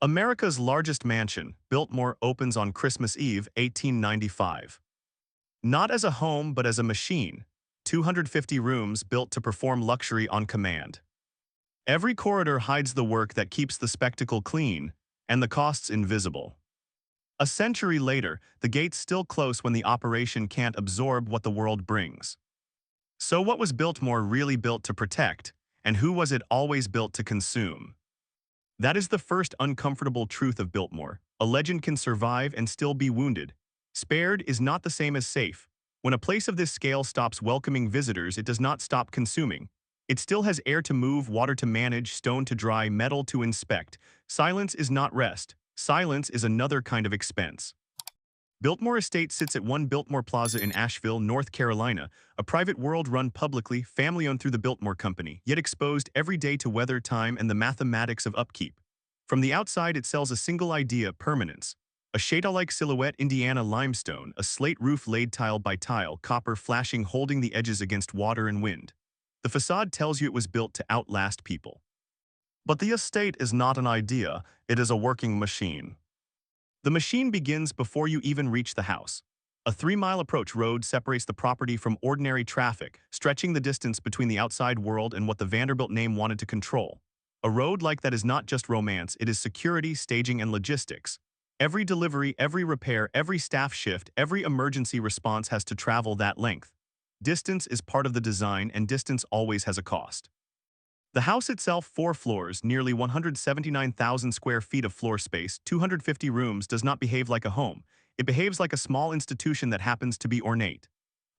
America's largest mansion, Biltmore, opens on Christmas Eve, 1895. Not as a home but as a machine, 250 rooms built to perform luxury on command. Every corridor hides the work that keeps the spectacle clean and the costs invisible. A century later, the gates still close when the operation can't absorb what the world brings. So what was Biltmore really built to protect, and who was it always built to consume? That is the first uncomfortable truth of Biltmore. A legend can survive and still be wounded. Spared is not the same as safe. When a place of this scale stops welcoming visitors, it does not stop consuming. It still has air to move, water to manage, stone to dry, metal to inspect. Silence is not rest. Silence is another kind of expense. Biltmore Estate sits at 1 Biltmore Plaza in Asheville, North Carolina, a private world run publicly, family-owned through the Biltmore Company, yet exposed every day to weather, time, and the mathematics of upkeep. From the outside, it sells a single idea: permanence. A shade-like silhouette, Indiana limestone, a slate roof laid tile by tile, copper flashing, holding the edges against water and wind. The facade tells you it was built to outlast people. But the estate is not an idea, it is a working machine. The machine begins before you even reach the house. A 3-mile approach road separates the property from ordinary traffic, stretching the distance between the outside world and what the Vanderbilt name wanted to control. A road like that is not just romance, it is security, staging, and logistics. Every delivery, every repair, every staff shift, every emergency response has to travel that length. Distance is part of the design, and distance always has a cost. The house itself, 4 floors, nearly 179,000 square feet of floor space, 250 rooms, does not behave like a home. It behaves like a small institution that happens to be ornate.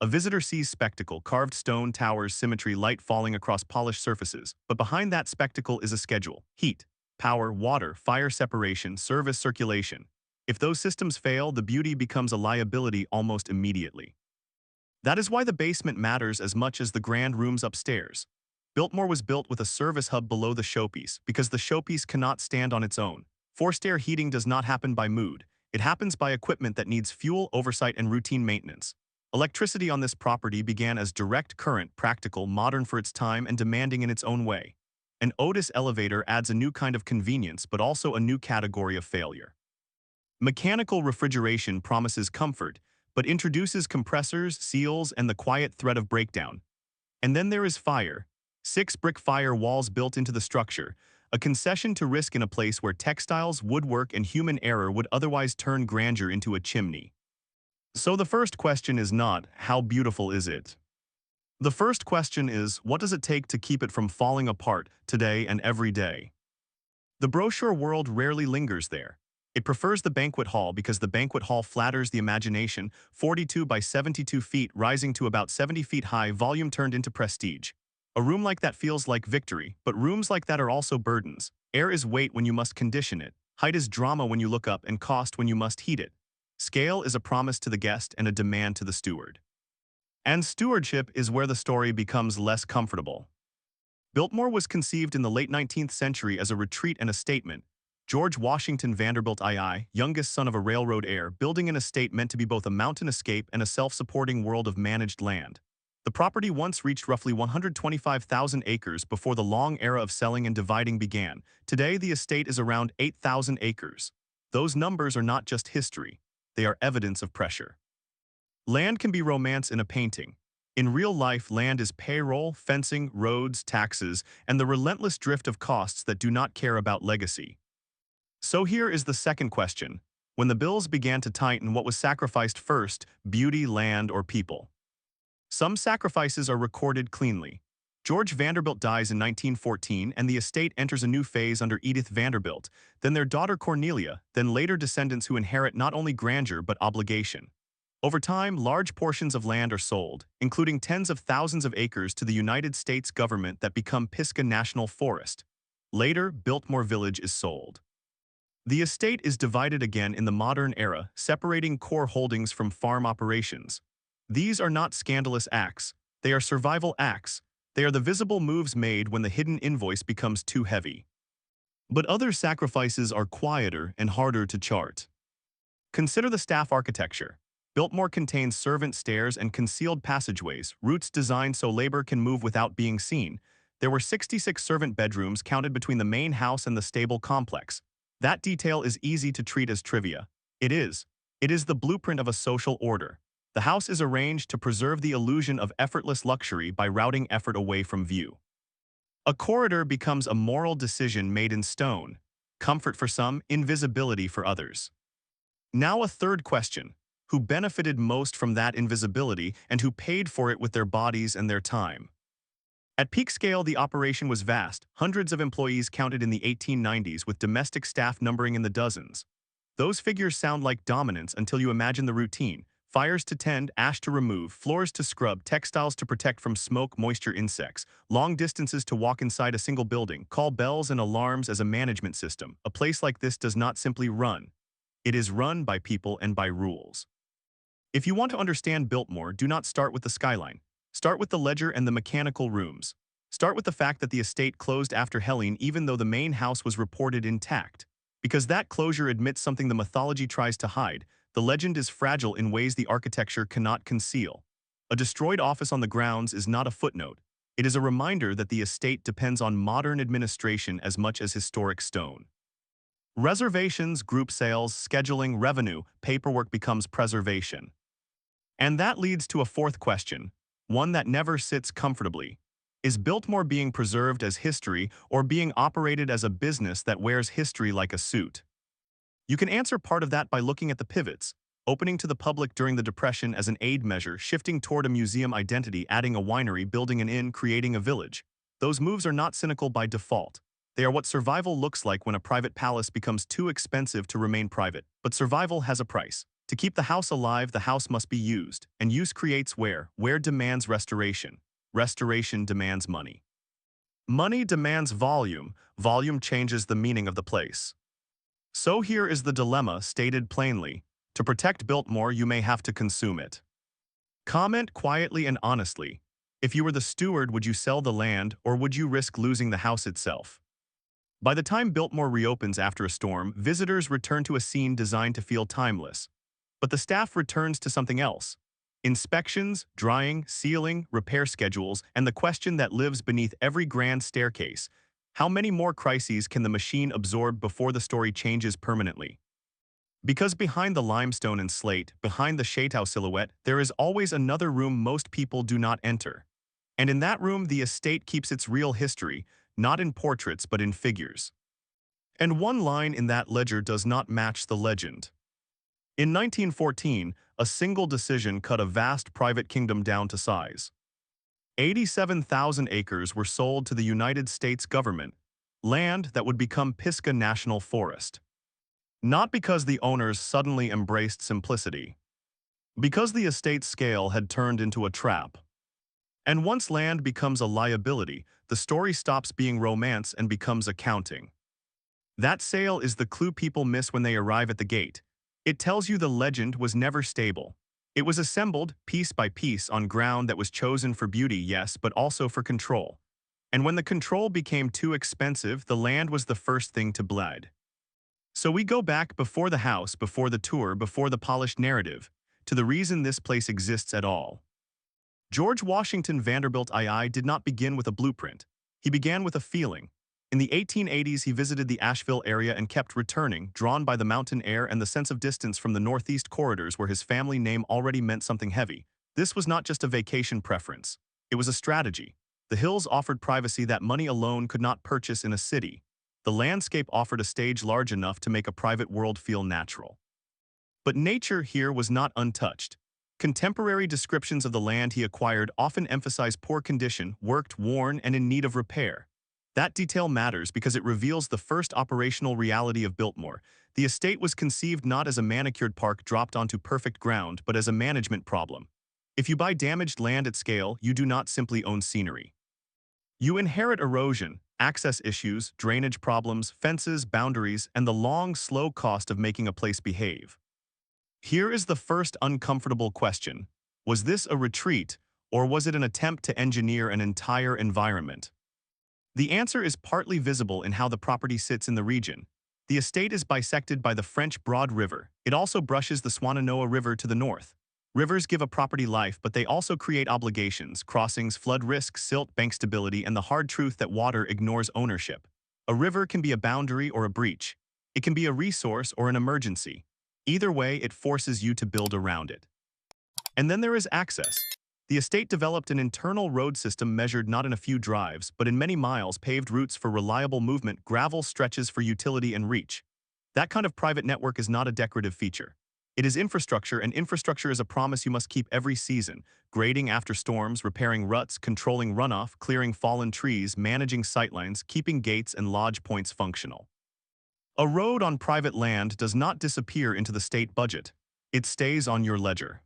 A visitor sees spectacle: carved stone, towers, symmetry, light falling across polished surfaces. But behind that spectacle is a schedule: heat, power, water, fire separation, service, circulation. If those systems fail, the beauty becomes a liability almost immediately. That is why the basement matters as much as the grand rooms upstairs. Biltmore was built with a service hub below the showpiece, because the showpiece cannot stand on its own. Forced air heating does not happen by mood. It happens by equipment that needs fuel, oversight, and routine maintenance. Electricity on this property began as direct current, practical, modern for its time, and demanding in its own way. An Otis elevator adds a new kind of convenience, but also a new category of failure. Mechanical refrigeration promises comfort, but introduces compressors, seals, and the quiet threat of breakdown. And then there is fire. 6 brick fire walls built into the structure, a concession to risk in a place where textiles, woodwork, and human error would otherwise turn grandeur into a chimney. So the first question is not, how beautiful is it? The first question is, what does it take to keep it from falling apart today and every day? The brochure world rarely lingers there. It prefers the banquet hall because the banquet hall flatters the imagination: 42 by 72 feet, rising to about 70 feet high, volume turned into prestige. A room like that feels like victory, but rooms like that are also burdens. Air is weight when you must condition it. Height is drama when you look up, and cost when you must heat it. Scale is a promise to the guest and a demand to the steward. And stewardship is where the story becomes less comfortable. Biltmore was conceived in the late 19th century as a retreat and a statement. George Washington Vanderbilt II, youngest son of a railroad heir, building an estate meant to be both a mountain escape and a self-supporting world of managed land. The property once reached roughly 125,000 acres before the long era of selling and dividing began. Today, the estate is around 8,000 acres. Those numbers are not just history. They are evidence of pressure. Land can be romance in a painting. In real life, land is payroll, fencing, roads, taxes, and the relentless drift of costs that do not care about legacy. So here is the second question. When the bills began to tighten, what was sacrificed first: beauty, land, or people? Some sacrifices are recorded cleanly. George Vanderbilt dies in 1914, and the estate enters a new phase under Edith Vanderbilt, then their daughter Cornelia, then later descendants who inherit not only grandeur but obligation. Over time, large portions of land are sold, including tens of thousands of acres, to the United States government that become Pisgah National Forest. Later, Biltmore Village is sold. The estate is divided again in the modern era, separating core holdings from farm operations. These are not scandalous acts. They are survival acts. They are the visible moves made when the hidden invoice becomes too heavy. But other sacrifices are quieter and harder to chart. Consider the staff architecture. Biltmore contains servant stairs and concealed passageways, routes designed so labor can move without being seen. There were 66 servant bedrooms counted between the main house and the stable complex. That detail is easy to treat as trivia. It is. It is the blueprint of a social order. The house is arranged to preserve the illusion of effortless luxury by routing effort away from view. A corridor becomes a moral decision made in stone, comfort for some, invisibility for others. Now a third question: who benefited most from that invisibility and who paid for it with their bodies and their time? At peak scale, the operation was vast, hundreds of employees counted in the 1890s with domestic staff numbering in the dozens. Those figures sound like dominance until you imagine the routine: fires to tend, ash to remove, floors to scrub, textiles to protect from smoke, moisture, insects, long distances to walk inside a single building, call bells and alarms as a management system. A place like this does not simply run. It is run by people and by rules. If you want to understand Biltmore, do not start with the skyline. Start with the ledger and the mechanical rooms. Start with the fact that the estate closed after Helene even though the main house was reported intact. Because that closure admits something the mythology tries to hide: the legend is fragile in ways the architecture cannot conceal. A destroyed office on the grounds is not a footnote. It is a reminder that the estate depends on modern administration as much as historic stone. Reservations, group sales, scheduling, revenue, paperwork becomes preservation. And that leads to a fourth question, one that never sits comfortably. Is Biltmore being preserved as history or being operated as a business that wears history like a suit? You can answer part of that by looking at the pivots: opening to the public during the Depression as an aid measure, shifting toward a museum identity, adding a winery, building an inn, creating a village. Those moves are not cynical by default. They are what survival looks like when a private palace becomes too expensive to remain private. But survival has a price. To keep the house alive, the house must be used. And use creates wear. Wear demands restoration. Restoration demands money. Money demands volume. Volume changes the meaning of the place. So here is the dilemma stated plainly. To protect Biltmore, you may have to consume it. Comment quietly and honestly. If you were the steward, would you sell the land or would you risk losing the house itself? By the time Biltmore reopens after a storm, visitors return to a scene designed to feel timeless. But the staff returns to something else: inspections, drying, sealing, repair schedules, and the question that lives beneath every grand staircase: how many more crises can the machine absorb before the story changes permanently? Because behind the limestone and slate, behind the chateau silhouette, there is always another room most people do not enter. And in that room, the estate keeps its real history, not in portraits but in figures. And one line in that ledger does not match the legend. In 1914, a single decision cut a vast private kingdom down to size. 87,000 acres were sold to the United States government, land that would become Pisgah National Forest. Not because the owners suddenly embraced simplicity. Because the estate's scale had turned into a trap. And once land becomes a liability, the story stops being romance and becomes accounting. That sale is the clue people miss when they arrive at the gate. It tells you the legend was never stable. It was assembled, piece by piece, on ground that was chosen for beauty, yes, but also for control. And when the control became too expensive, the land was the first thing to bleed. So we go back before the house, before the tour, before the polished narrative, to the reason this place exists at all. George Washington Vanderbilt II did not begin with a blueprint. He began with a feeling. In the 1880s, he visited the Asheville area and kept returning, drawn by the mountain air and the sense of distance from the northeast corridors where his family name already meant something heavy. This was not just a vacation preference. It was a strategy. The hills offered privacy that money alone could not purchase in a city. The landscape offered a stage large enough to make a private world feel natural. But nature here was not untouched. Contemporary descriptions of the land he acquired often emphasize poor condition, worked, worn, and in need of repair. That detail matters because it reveals the first operational reality of Biltmore. The estate was conceived not as a manicured park dropped onto perfect ground, but as a management problem. If you buy damaged land at scale, you do not simply own scenery. You inherit erosion, access issues, drainage problems, fences, boundaries, and the long, slow cost of making a place behave. Here is the first uncomfortable question. Was this a retreat, or was it an attempt to engineer an entire environment? The answer is partly visible in how the property sits in the region. The estate is bisected by the French Broad River. It also brushes the Swannanoa River to the north. Rivers give a property life, but they also create obligations: crossings, flood risk, silt, bank stability, and the hard truth that water ignores ownership. A river can be a boundary or a breach. It can be a resource or an emergency. Either way, it forces you to build around it. And then there is access. The estate developed an internal road system measured not in a few drives, but in many miles, paved routes for reliable movement, gravel stretches for utility and reach. That kind of private network is not a decorative feature. It is infrastructure, and infrastructure is a promise you must keep every season. Grading after storms, repairing ruts, controlling runoff, clearing fallen trees, managing sightlines, keeping gates and lodge points functional. A road on private land does not disappear into the state budget. It stays on your ledger.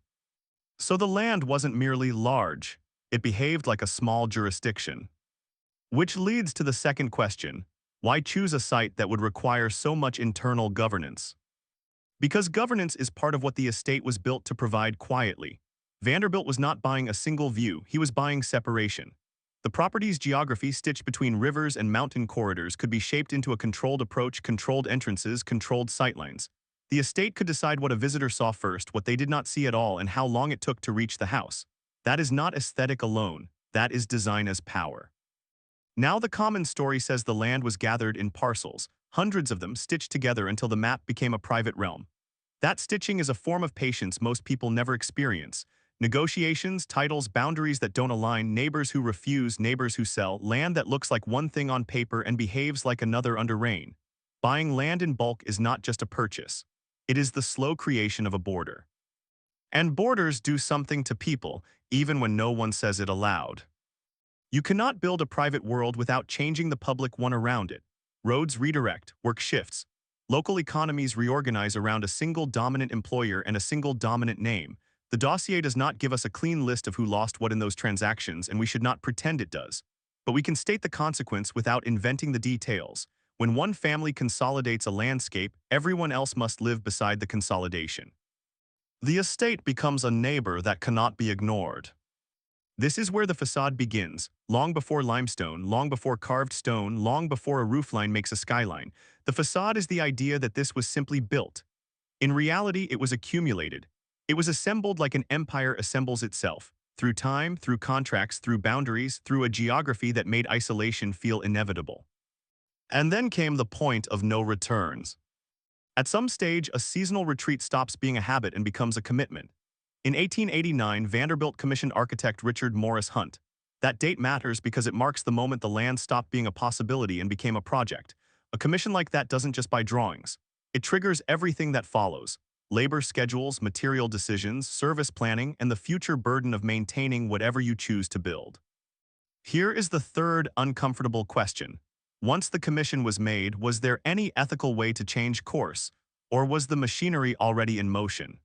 So the land wasn't merely large, it behaved like a small jurisdiction. Which leads to the second question: why choose a site that would require so much internal governance? Because governance is part of what the estate was built to provide quietly. Vanderbilt was not buying a single view, he was buying separation. The property's geography, stitched between rivers and mountain corridors, could be shaped into a controlled approach, controlled entrances, controlled sightlines. The estate could decide what a visitor saw first, what they did not see at all, and how long it took to reach the house. That is not aesthetic alone, that is design as power. Now the common story says the land was gathered in parcels, hundreds of them stitched together until the map became a private realm. That stitching is a form of patience most people never experience. Negotiations, titles, boundaries that don't align, neighbors who refuse, neighbors who sell, land that looks like one thing on paper and behaves like another under rain. Buying land in bulk is not just a purchase. It is the slow creation of a border. And borders do something to people, even when no one says it aloud. You cannot build a private world without changing the public one around it. Roads redirect, work shifts. Local economies reorganize around a single dominant employer and a single dominant name. The dossier does not give us a clean list of who lost what in those transactions, and we should not pretend it does. But we can state the consequence without inventing the details. When one family consolidates a landscape, everyone else must live beside the consolidation. The estate becomes a neighbor that cannot be ignored. This is where the facade begins, long before limestone, long before carved stone, long before a roofline makes a skyline. The facade is the idea that this was simply built. In reality, it was accumulated. It was assembled like an empire assembles itself, through time, through contracts, through boundaries, through a geography that made isolation feel inevitable. And then came the point of no returns. At some stage, a seasonal retreat stops being a habit and becomes a commitment. In 1889, Vanderbilt commissioned architect Richard Morris Hunt. That date matters because it marks the moment the land stopped being a possibility and became a project. A commission like that doesn't just buy drawings. It triggers everything that follows: labor schedules, material decisions, service planning, and the future burden of maintaining whatever you choose to build. Here is the third uncomfortable question. Once the commission was made, was there any ethical way to change course, or was the machinery already in motion?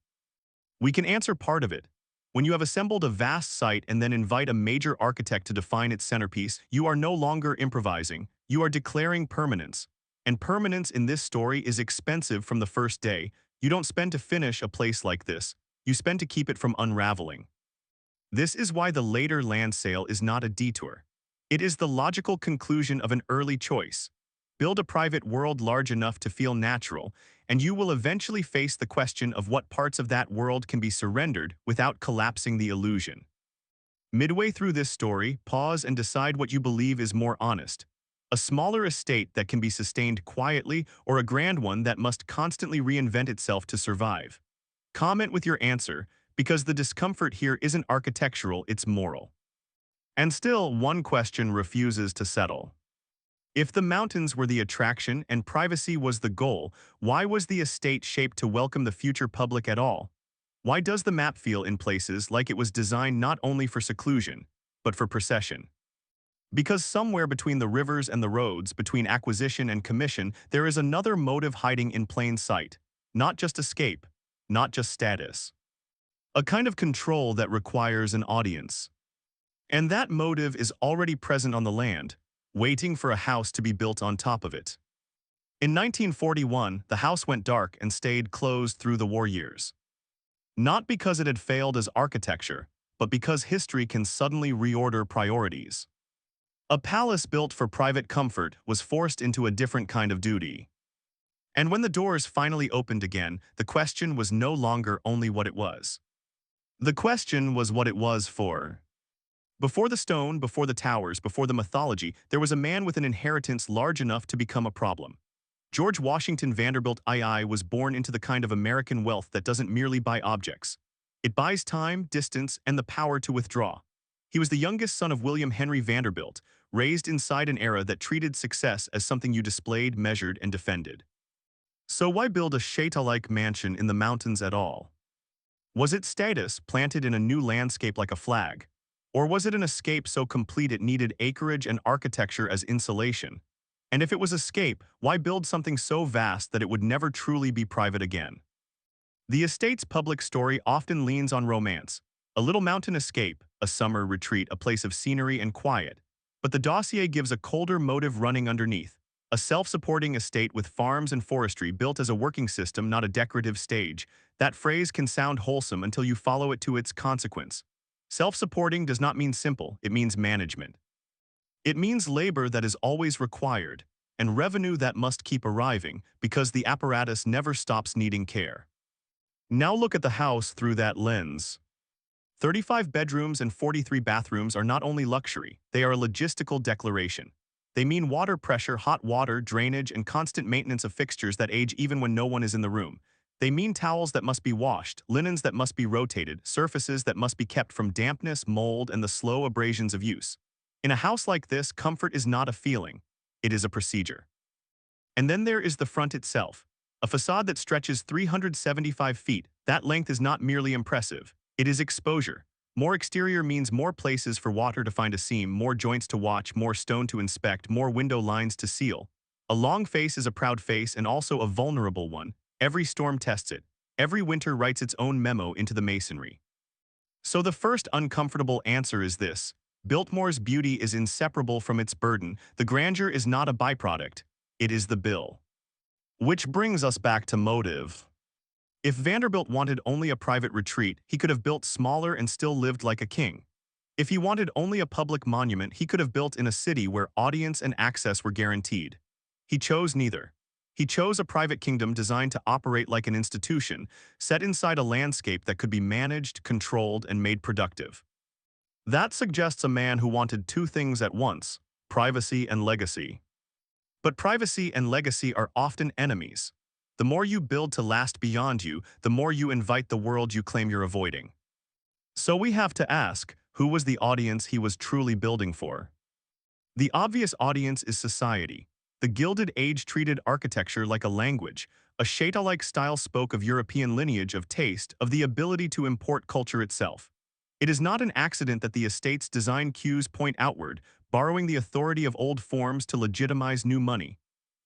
We can answer part of it. When you have assembled a vast site and then invite a major architect to define its centerpiece, you are no longer improvising, you are declaring permanence. And permanence in this story is expensive from the first day. You don't spend to finish a place like this, you spend to keep it from unraveling. This is why the later land sale is not a detour. It is the logical conclusion of an early choice. Build a private world large enough to feel natural, and you will eventually face the question of what parts of that world can be surrendered without collapsing the illusion. Midway through this story, pause and decide what you believe is more honest: a smaller estate that can be sustained quietly, or a grand one that must constantly reinvent itself to survive. Comment with your answer, because the discomfort here isn't architectural, it's moral. And still, one question refuses to settle. If the mountains were the attraction and privacy was the goal, why was the estate shaped to welcome the future public at all? Why does the map feel in places like it was designed not only for seclusion, but for procession? Because somewhere between the rivers and the roads, between acquisition and commission, there is another motive hiding in plain sight. Not just escape, not just status. A kind of control that requires an audience. And that motive is already present on the land, waiting for a house to be built on top of it. In 1941, the house went dark and stayed closed through the war years. Not because it had failed as architecture, but because history can suddenly reorder priorities. A palace built for private comfort was forced into a different kind of duty. And when the doors finally opened again, the question was no longer only what it was. The question was what it was for. Before the stone, before the towers, before the mythology, there was a man with an inheritance large enough to become a problem. George Washington Vanderbilt II was born into the kind of American wealth that doesn't merely buy objects. It buys time, distance, and the power to withdraw. He was the youngest son of William Henry Vanderbilt, raised inside an era that treated success as something you displayed, measured, and defended. So why build a chateau-like mansion in the mountains at all? Was it status planted in a new landscape like a flag? Or was it an escape so complete it needed acreage and architecture as insulation? And if it was escape, why build something so vast that it would never truly be private again? The estate's public story often leans on romance, a little mountain escape, a summer retreat, a place of scenery and quiet. But the dossier gives a colder motive running underneath, a self-supporting estate with farms and forestry built as a working system, not a decorative stage. That phrase can sound wholesome until you follow it to its consequence. Self-supporting does not mean simple, it means management. It means labor that is always required, and revenue that must keep arriving because the apparatus never stops needing care. Now look at the house through that lens. 35 bedrooms and 43 bathrooms are not only luxury, they are a logistical declaration. They mean water pressure, hot water, drainage, and constant maintenance of fixtures that age even when no one is in the room. They mean towels that must be washed, linens that must be rotated, surfaces that must be kept from dampness, mold, and the slow abrasions of use. In a house like this, comfort is not a feeling, it is a procedure. And then there is the front itself, a facade that stretches 375 feet. That length is not merely impressive, it is exposure. More exterior means more places for water to find a seam, more joints to watch, more stone to inspect, more window lines to seal. A long face is a proud face and also a vulnerable one. Every storm tests it. Every winter writes its own memo into the masonry. So the first uncomfortable answer is this. Biltmore's beauty is inseparable from its burden. The grandeur is not a byproduct. It is the bill. Which brings us back to motive. If Vanderbilt wanted only a private retreat, he could have built smaller and still lived like a king. If he wanted only a public monument, he could have built in a city where audience and access were guaranteed. He chose neither. He chose a private kingdom designed to operate like an institution, set inside a landscape that could be managed, controlled, and made productive. That suggests a man who wanted two things at once, privacy and legacy. But privacy and legacy are often enemies. The more you build to last beyond you, the more you invite the world you claim you're avoiding. So we have to ask, who was the audience he was truly building for? The obvious audience is society. The Gilded Age treated architecture like a language. A chateau-like style spoke of European lineage, of taste, of the ability to import culture itself. It is not an accident that the estate's design cues point outward, borrowing the authority of old forms to legitimize new money.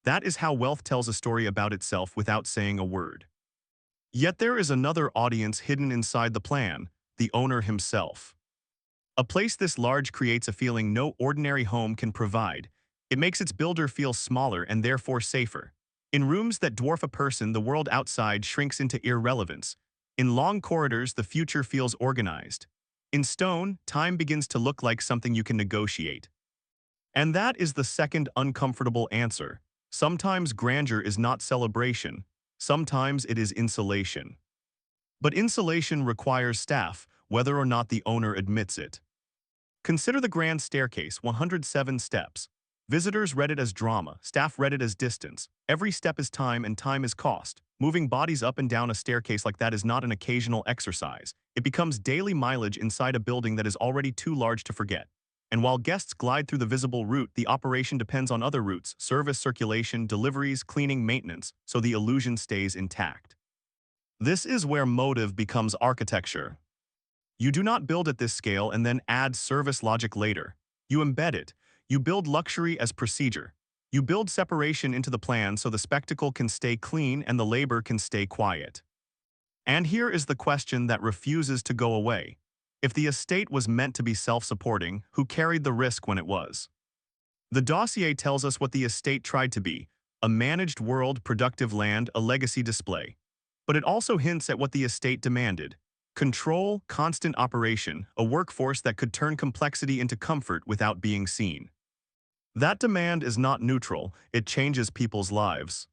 That is how wealth tells a story about itself without saying a word. Yet there is another audience hidden inside the plan, the owner himself. A place this large creates a feeling no ordinary home can provide. It makes its builder feel smaller and therefore safer. In rooms that dwarf a person, the world outside shrinks into irrelevance. In long corridors, the future feels organized. In stone, time begins to look like something you can negotiate. And that is the second uncomfortable answer. Sometimes grandeur is not celebration. Sometimes it is insulation. But insulation requires staff, whether or not the owner admits it. Consider the grand staircase, 107 steps. Visitors read it as drama, staff read it as distance. Every step is time and time is cost. Moving bodies up and down a staircase like that is not an occasional exercise. It becomes daily mileage inside a building that is already too large to forget. And while guests glide through the visible route, the operation depends on other routes, service, circulation, deliveries, cleaning, maintenance, so the illusion stays intact. This is where motive becomes architecture. You do not build at this scale and then add service logic later. You embed it. You build luxury as procedure. You build separation into the plan so the spectacle can stay clean and the labor can stay quiet. And here is the question that refuses to go away. If the estate was meant to be self-supporting, who carried the risk when it was? The dossier tells us what the estate tried to be: a managed world, productive land, a legacy display. But it also hints at what the estate demanded: control, constant operation, a workforce that could turn complexity into comfort without being seen. That demand is not neutral, it changes people's lives.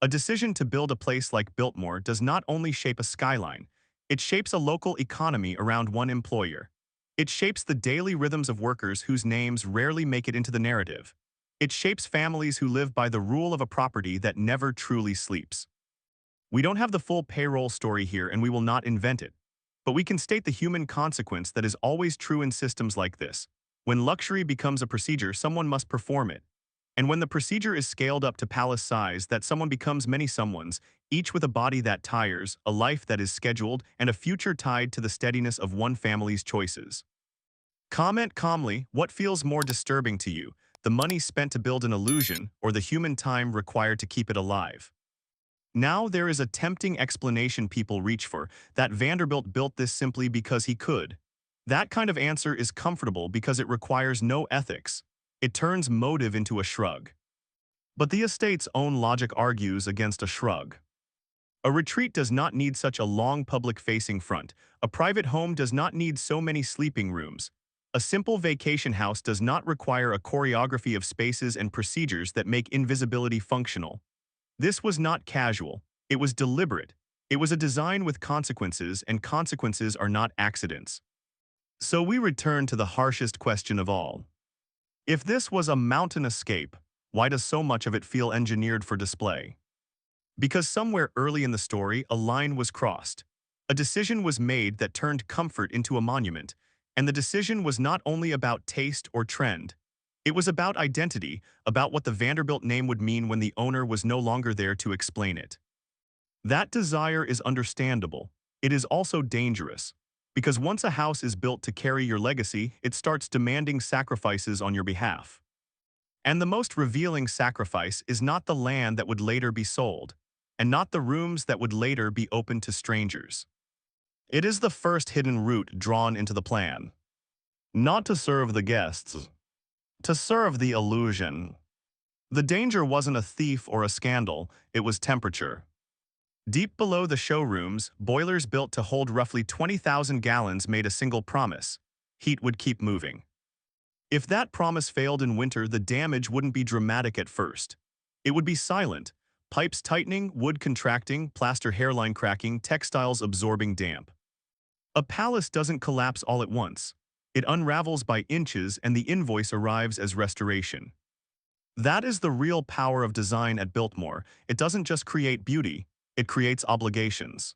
A decision to build a place like Biltmore does not only shape a skyline, it shapes a local economy around one employer. It shapes the daily rhythms of workers whose names rarely make it into the narrative. It shapes families who live by the rule of a property that never truly sleeps. We don't have the full payroll story here and we will not invent it. But we can state the human consequence that is always true in systems like this. When luxury becomes a procedure, someone must perform it. And when the procedure is scaled up to palace size, that someone becomes many someones, each with a body that tires, a life that is scheduled, and a future tied to the steadiness of one family's choices. Comment calmly, what feels more disturbing to you, the money spent to build an illusion or the human time required to keep it alive? Now there is a tempting explanation people reach for, that Vanderbilt built this simply because he could. That kind of answer is comfortable because it requires no ethics. It turns motive into a shrug. But the estate's own logic argues against a shrug. A retreat does not need such a long public-facing front. A private home does not need so many sleeping rooms. A simple vacation house does not require a choreography of spaces and procedures that make invisibility functional. This was not casual. It was deliberate. It was a design with consequences, and consequences are not accidents. So we return to the harshest question of all. If this was a mountain escape, why does so much of it feel engineered for display? Because somewhere early in the story, a line was crossed. A decision was made that turned comfort into a monument, and the decision was not only about taste or trend. It was about identity, about what the Vanderbilt name would mean when the owner was no longer there to explain it. That desire is understandable. It is also dangerous. Because once a house is built to carry your legacy, it starts demanding sacrifices on your behalf. And the most revealing sacrifice is not the land that would later be sold, and not the rooms that would later be open to strangers. It is the first hidden route drawn into the plan. Not to serve the guests, to serve the illusion. The danger wasn't a thief or a scandal, it was temperature. Deep below the showrooms, boilers built to hold roughly 20,000 gallons made a single promise: heat would keep moving. If that promise failed in winter, the damage wouldn't be dramatic at first. It would be silent: pipes tightening, wood contracting, plaster hairline cracking, textiles absorbing damp. A palace doesn't collapse all at once. It unravels by inches, and the invoice arrives as restoration. That is the real power of design at Biltmore. It doesn't just create beauty, it creates obligations.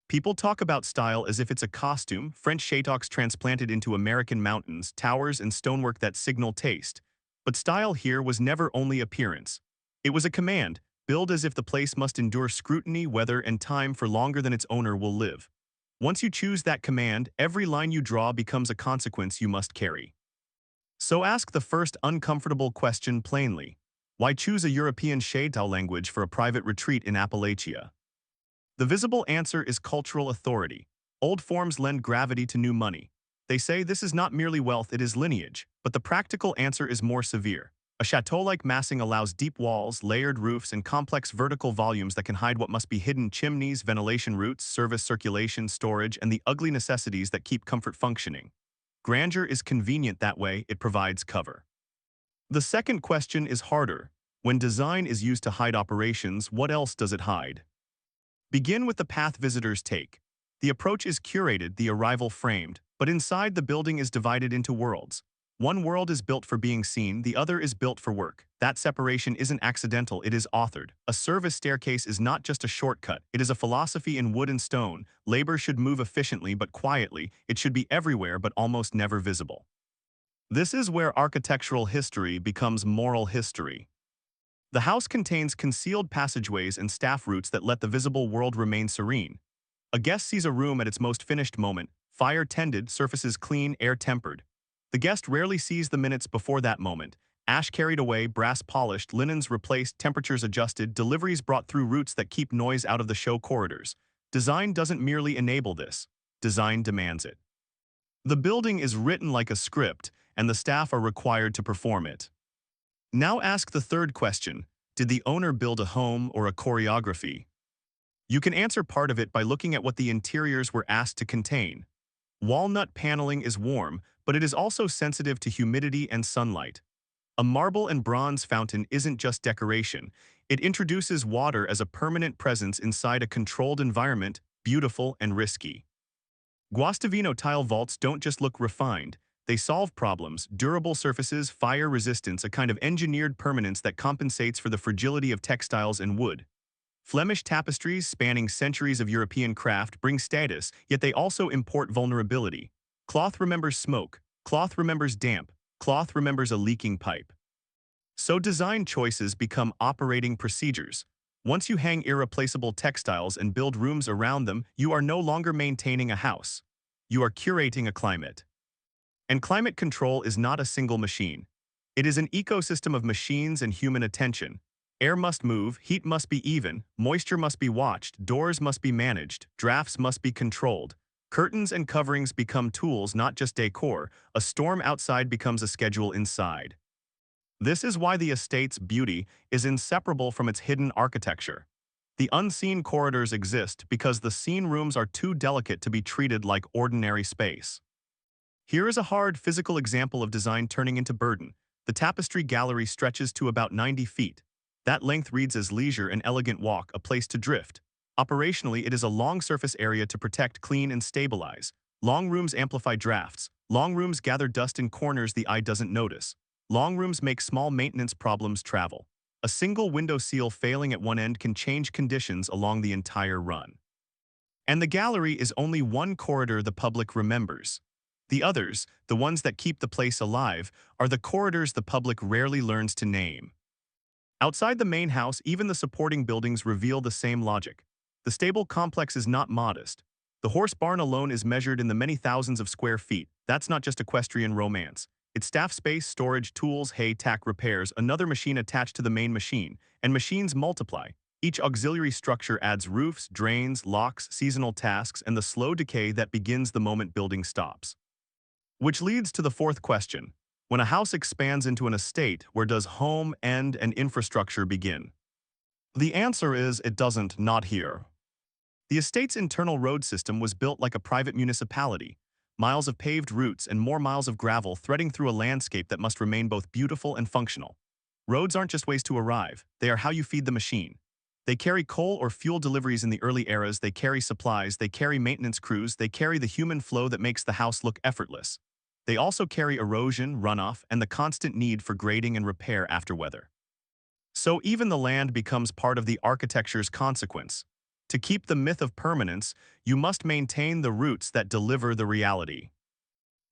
People talk about style as if it's a costume, French chateaux transplanted into American mountains, towers and stonework that signal taste. But style here was never only appearance. It was a command: build as if the place must endure scrutiny, weather, and time for longer than its owner will live. Once you choose that command, every line you draw becomes a consequence you must carry. So ask the first uncomfortable question plainly. Why choose a European chateau language for a private retreat in Appalachia? The visible answer is cultural authority. Old forms lend gravity to new money. They say this is not merely wealth, it is lineage. But the practical answer is more severe. A chateau-like massing allows deep walls, layered roofs, and complex vertical volumes that can hide what must be hidden: chimneys, ventilation routes, service circulation, storage, and the ugly necessities that keep comfort functioning. Grandeur is convenient that way, it provides cover. The second question is harder. When design is used to hide operations, what else does it hide? Begin with the path visitors take. The approach is curated, the arrival framed, but inside the building is divided into worlds. One world is built for being seen, the other is built for work. That separation isn't accidental, it is authored. A service staircase is not just a shortcut, it is a philosophy in wood and stone. Labor should move efficiently but quietly, it should be everywhere but almost never visible. This is where architectural history becomes moral history. The house contains concealed passageways and staff routes that let the visible world remain serene. A guest sees a room at its most finished moment: fire tended, surfaces clean, air tempered. The guest rarely sees the minutes before that moment: ash carried away, brass polished, linens replaced, temperatures adjusted, deliveries brought through routes that keep noise out of the show corridors. Design doesn't merely enable this, design demands it. The building is written like a script, and the staff are required to perform it. Now ask the third question: did the owner build a home or a choreography? You can answer part of it by looking at what the interiors were asked to contain. Walnut paneling is warm, but it is also sensitive to humidity and sunlight. A marble and bronze fountain isn't just decoration, it introduces water as a permanent presence inside a controlled environment, beautiful and risky. Guastavino tile vaults don't just look refined, They solve problems, durable surfaces, fire resistance, a kind of engineered permanence that compensates for the fragility of textiles and wood. Flemish tapestries spanning centuries of European craft bring status, yet they also import vulnerability. Cloth remembers smoke, cloth remembers damp, cloth remembers a leaking pipe. So design choices become operating procedures. Once you hang irreplaceable textiles and build rooms around them, you are no longer maintaining a house. You are curating a climate. And climate control is not a single machine. It is an ecosystem of machines and human attention. Air must move, heat must be even, moisture must be watched, doors must be managed, drafts must be controlled. Curtains and coverings become tools, not just decor. A storm outside becomes a schedule inside. This is why the estate's beauty is inseparable from its hidden architecture. The unseen corridors exist because the seen rooms are too delicate to be treated like ordinary space. Here is a hard physical example of design turning into burden. The tapestry gallery stretches to about 90 feet. That length reads as leisure, an elegant walk, a place to drift. Operationally, it is a long surface area to protect, clean, and stabilize. Long rooms amplify drafts. Long rooms gather dust in corners the eye doesn't notice. Long rooms make small maintenance problems travel. A single window seal failing at one end can change conditions along the entire run. And the gallery is only one corridor the public remembers. The others, the ones that keep the place alive, are the corridors the public rarely learns to name. Outside the main house, even the supporting buildings reveal the same logic. The stable complex is not modest. The horse barn alone is measured in the many thousands of square feet. That's not just equestrian romance. It's staff space, storage, tools, hay, tack, repairs, another machine attached to the main machine, and machines multiply. Each auxiliary structure adds roofs, drains, locks, seasonal tasks, and the slow decay that begins the moment building stops. Which leads to the fourth question. When a house expands into an estate, where does home end and infrastructure begin? The answer is it doesn't, not here. The estate's internal road system was built like a private municipality. Miles of paved routes and more miles of gravel threading through a landscape that must remain both beautiful and functional. Roads aren't just ways to arrive, they are how you feed the machine. They carry coal or fuel deliveries in the early eras, they carry supplies, they carry maintenance crews, they carry the human flow that makes the house look effortless. They also carry erosion, runoff, and the constant need for grading and repair after weather. So even the land becomes part of the architecture's consequence. To keep the myth of permanence, you must maintain the roots that deliver the reality.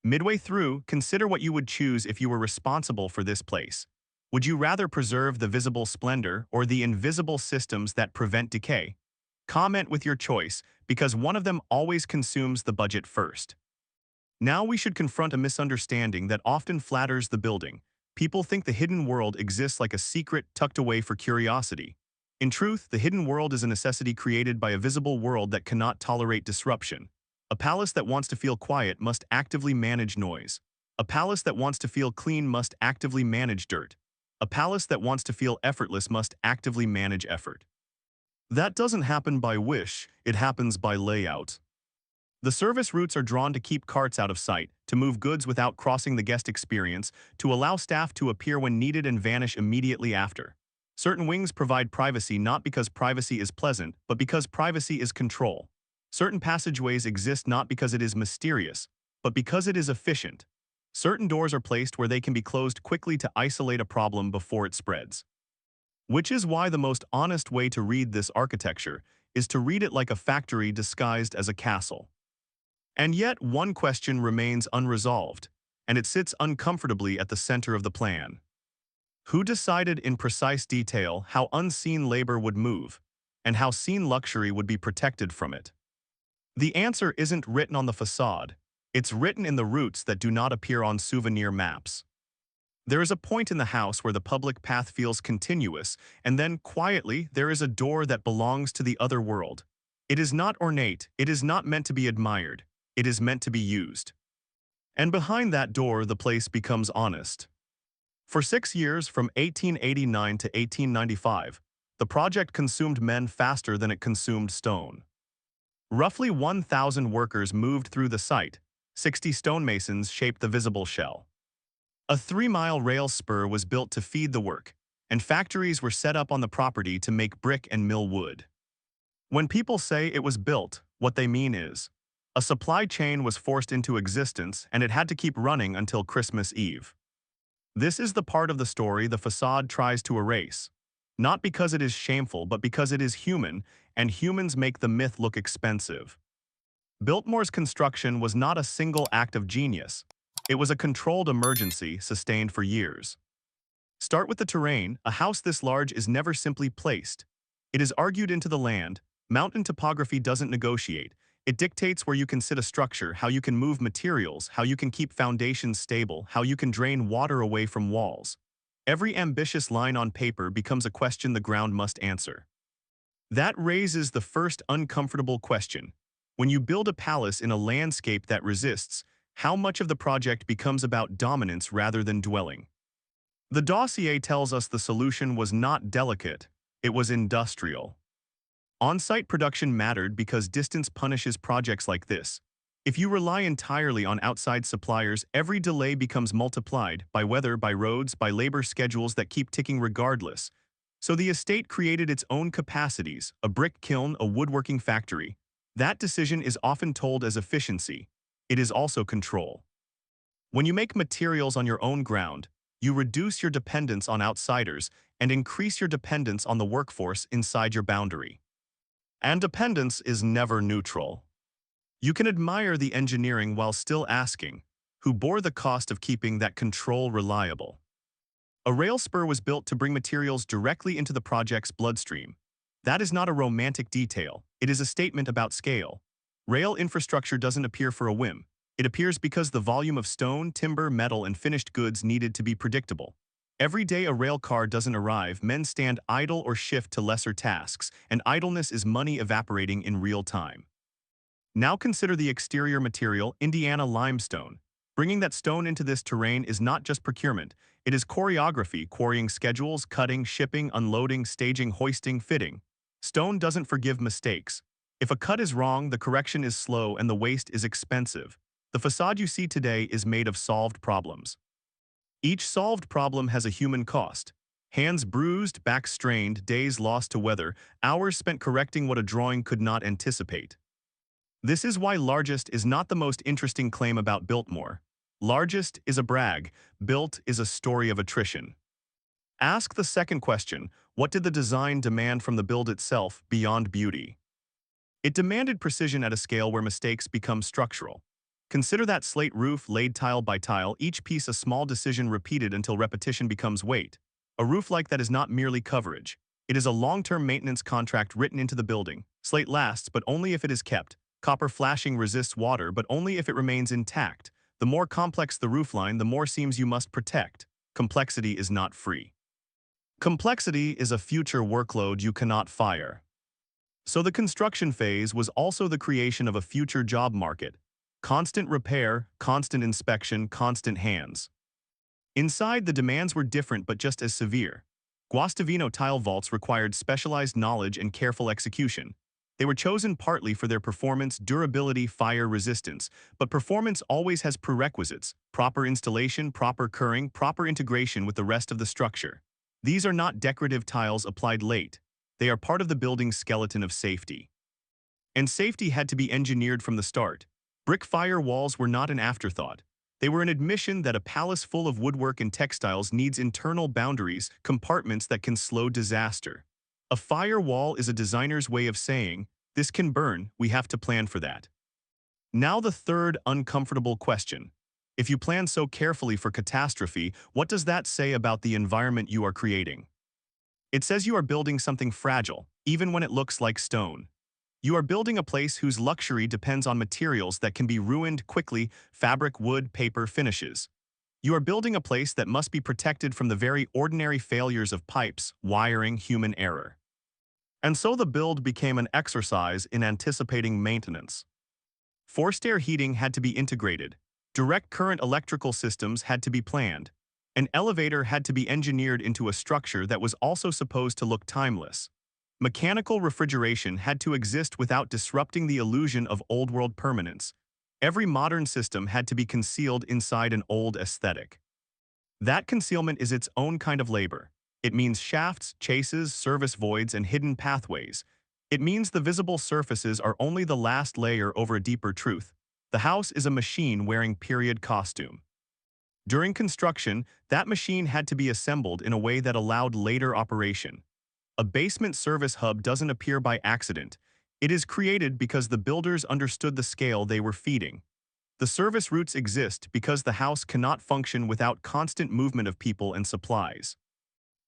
Midway through, consider what you would choose if you were responsible for this place. Would you rather preserve the visible splendor or the invisible systems that prevent decay? Comment with your choice, because one of them always consumes the budget first. Now we should confront a misunderstanding that often flatters the building. People think the hidden world exists like a secret tucked away for curiosity. In truth, the hidden world is a necessity created by a visible world that cannot tolerate disruption. A palace that wants to feel quiet must actively manage noise. A palace that wants to feel clean must actively manage dirt. A palace that wants to feel effortless must actively manage effort. That doesn't happen by wish, it happens by layout. The service routes are drawn to keep carts out of sight, to move goods without crossing the guest experience, to allow staff to appear when needed and vanish immediately after. Certain wings provide privacy not because privacy is pleasant, but because privacy is control. Certain passageways exist not because it is mysterious, but because it is efficient. Certain doors are placed where they can be closed quickly to isolate a problem before it spreads. Which is why the most honest way to read this architecture is to read it like a factory disguised as a castle. And yet, one question remains unresolved, and it sits uncomfortably at the center of the plan. Who decided in precise detail how unseen labor would move, and how seen luxury would be protected from it? The answer isn't written on the facade, it's written in the roots that do not appear on souvenir maps. There is a point in the house where the public path feels continuous, and then, quietly, there is a door that belongs to the other world. It is not ornate, it is not meant to be admired, it is meant to be used. And behind that door, the place becomes honest. For 6 years, from 1889 to 1895, the project consumed men faster than it consumed stone. Roughly 1,000 workers moved through the site, 60 stonemasons shaped the visible shell. A 3-mile rail spur was built to feed the work, and factories were set up on the property to make brick and mill wood. When people say it was built, what they mean is, A supply chain was forced into existence, and it had to keep running until Christmas Eve. This is the part of the story the facade tries to erase. Not because it is shameful, but because it is human, and humans make the myth look expensive. Biltmore's construction was not a single act of genius. It was a controlled emergency sustained for years. Start with the terrain. A house this large is never simply placed. It is argued into the land. Mountain topography doesn't negotiate. It dictates where you can sit a structure, how you can move materials, how you can keep foundations stable, how you can drain water away from walls. Every ambitious line on paper becomes a question the ground must answer. That raises the first uncomfortable question. When you build a palace in a landscape that resists, how much of the project becomes about dominance rather than dwelling? The dossier tells us the solution was not delicate, it was industrial. On-site production mattered because distance punishes projects like this. If you rely entirely on outside suppliers, every delay becomes multiplied by weather, by roads, by labor schedules that keep ticking regardless. So the estate created its own capacities, a brick kiln, a woodworking factory. That decision is often told as efficiency. It is also control. When you make materials on your own ground, you reduce your dependence on outsiders and increase your dependence on the workforce inside your boundary. And dependence is never neutral. You can admire the engineering while still asking, who bore the cost of keeping that control reliable? A rail spur was built to bring materials directly into the project's bloodstream. That is not a romantic detail, it is a statement about scale. Rail infrastructure doesn't appear for a whim. It appears because the volume of stone, timber, metal, and finished goods needed to be predictable. Every day a rail car doesn't arrive, men stand idle or shift to lesser tasks, and idleness is money evaporating in real time. Now consider the exterior material, Indiana limestone. Bringing that stone into this terrain is not just procurement, it is choreography, quarrying schedules, cutting, shipping, unloading, staging, hoisting, fitting. Stone doesn't forgive mistakes. If a cut is wrong, the correction is slow and the waste is expensive. The facade you see today is made of solved problems. Each solved problem has a human cost. Hands bruised, back strained, days lost to weather, hours spent correcting what a drawing could not anticipate. This is why largest is not the most interesting claim about Biltmore. Largest is a brag, built is a story of attrition. Ask the second question, what did the design demand from the build itself beyond beauty? It demanded precision at a scale where mistakes become structural. Consider that slate roof laid tile by tile, each piece a small decision repeated until repetition becomes weight. A roof like that is not merely coverage. It is a long-term maintenance contract written into the building. Slate lasts, but only if it is kept. Copper flashing resists water, but only if it remains intact. The more complex the roofline, the more seams you must protect. Complexity is not free. Complexity is a future workload you cannot fire. So the construction phase was also the creation of a future job market. Constant repair, constant inspection, constant hands. Inside, the demands were different but just as severe. Guastavino tile vaults required specialized knowledge and careful execution. They were chosen partly for their performance, durability, fire resistance, but performance always has prerequisites: proper installation, proper curing, proper integration with the rest of the structure. These are not decorative tiles applied late. They are part of the building's skeleton of safety. And safety had to be engineered from the start. Brick fire walls were not an afterthought. They were an admission that a palace full of woodwork and textiles needs internal boundaries, compartments that can slow disaster. A fire wall is a designer's way of saying, this can burn, we have to plan for that. Now the third uncomfortable question. If you plan so carefully for catastrophe, what does that say about the environment you are creating? It says you are building something fragile, even when it looks like stone. You are building a place whose luxury depends on materials that can be ruined quickly: fabric, wood, paper, finishes. You are building a place that must be protected from the very ordinary failures of pipes, wiring, human error. And so the build became an exercise in anticipating maintenance. Forced air heating had to be integrated. Direct current electrical systems had to be planned. An elevator had to be engineered into a structure that was also supposed to look timeless. Mechanical refrigeration had to exist without disrupting the illusion of old-world permanence. Every modern system had to be concealed inside an old aesthetic. That concealment is its own kind of labor. It means shafts, chases, service voids, and hidden pathways. It means the visible surfaces are only the last layer over a deeper truth. The house is a machine wearing period costume. During construction, that machine had to be assembled in a way that allowed later operation. A basement service hub doesn't appear by accident. It is created because the builders understood the scale they were feeding. The service routes exist because the house cannot function without constant movement of people and supplies.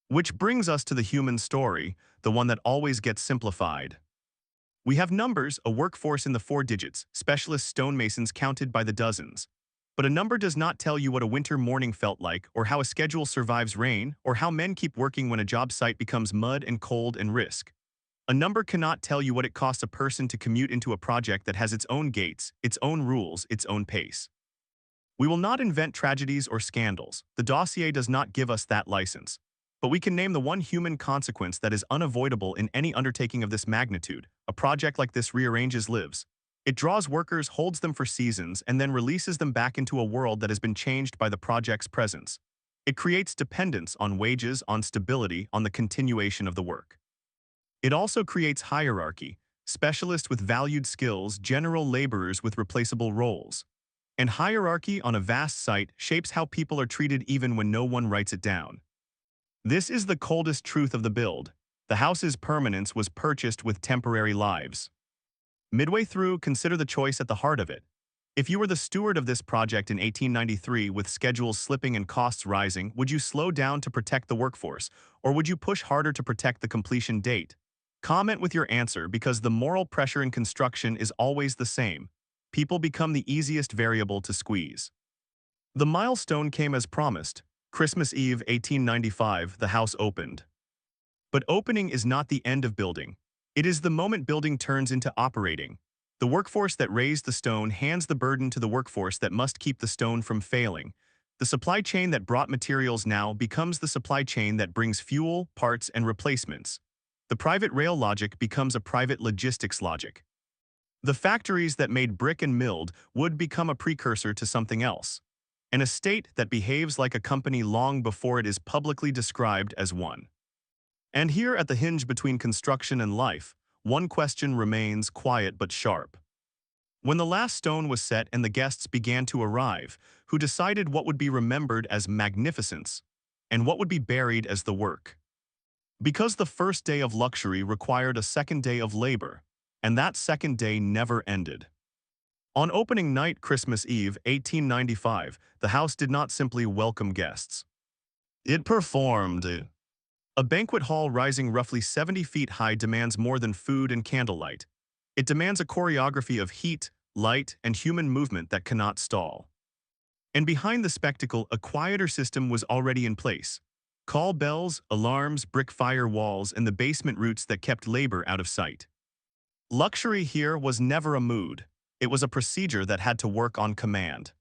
Which brings us to the human story, the one that always gets simplified. We have numbers, a workforce in the 4 digits, specialist stonemasons counted by the dozens. But a number does not tell you what a winter morning felt like, or how a schedule survives rain, or how men keep working when a job site becomes mud and cold and risk. A number cannot tell you what it costs a person to commute into a project that has its own gates, its own rules, its own pace. We will not invent tragedies or scandals. The dossier does not give us that license. But we can name the one human consequence that is unavoidable in any undertaking of this magnitude. A project like this rearranges lives. It draws workers, holds them for seasons, and then releases them back into a world that has been changed by the project's presence. It creates dependence on wages, on stability, on the continuation of the work. It also creates hierarchy, specialists with valued skills, general laborers with replaceable roles. And hierarchy on a vast site shapes how people are treated even when no one writes it down. This is the coldest truth of the build. The house's permanence was purchased with temporary lives. Midway through, consider the choice at the heart of it. If you were the steward of this project in 1893 with schedules slipping and costs rising, would you slow down to protect the workforce, or would you push harder to protect the completion date? Comment with your answer, because the moral pressure in construction is always the same. People become the easiest variable to squeeze. The milestone came as promised. Christmas Eve, 1895, the house opened. But opening is not the end of building. It is the moment building turns into operating. The workforce that raised the stone hands the burden to the workforce that must keep the stone from failing. The supply chain that brought materials now becomes the supply chain that brings fuel, parts, and replacements. The private rail logic becomes a private logistics logic. The factories that made brick and milled wood become a precursor to something else. An estate that behaves like a company long before it is publicly described as one. And here at the hinge between construction and life, one question remains quiet but sharp. When the last stone was set and the guests began to arrive, who decided what would be remembered as magnificence and what would be buried as the work? Because the first day of luxury required a second day of labor, and that second day never ended. On opening night, Christmas Eve, 1895, the house did not simply welcome guests. It performed. A banquet hall rising roughly 70 feet high demands more than food and candlelight. It demands a choreography of heat, light, and human movement that cannot stall. And behind the spectacle, a quieter system was already in place. Call bells, alarms, brick fire walls, and the basement routes that kept labor out of sight. Luxury here was never a mood. It was a procedure that had to work on command.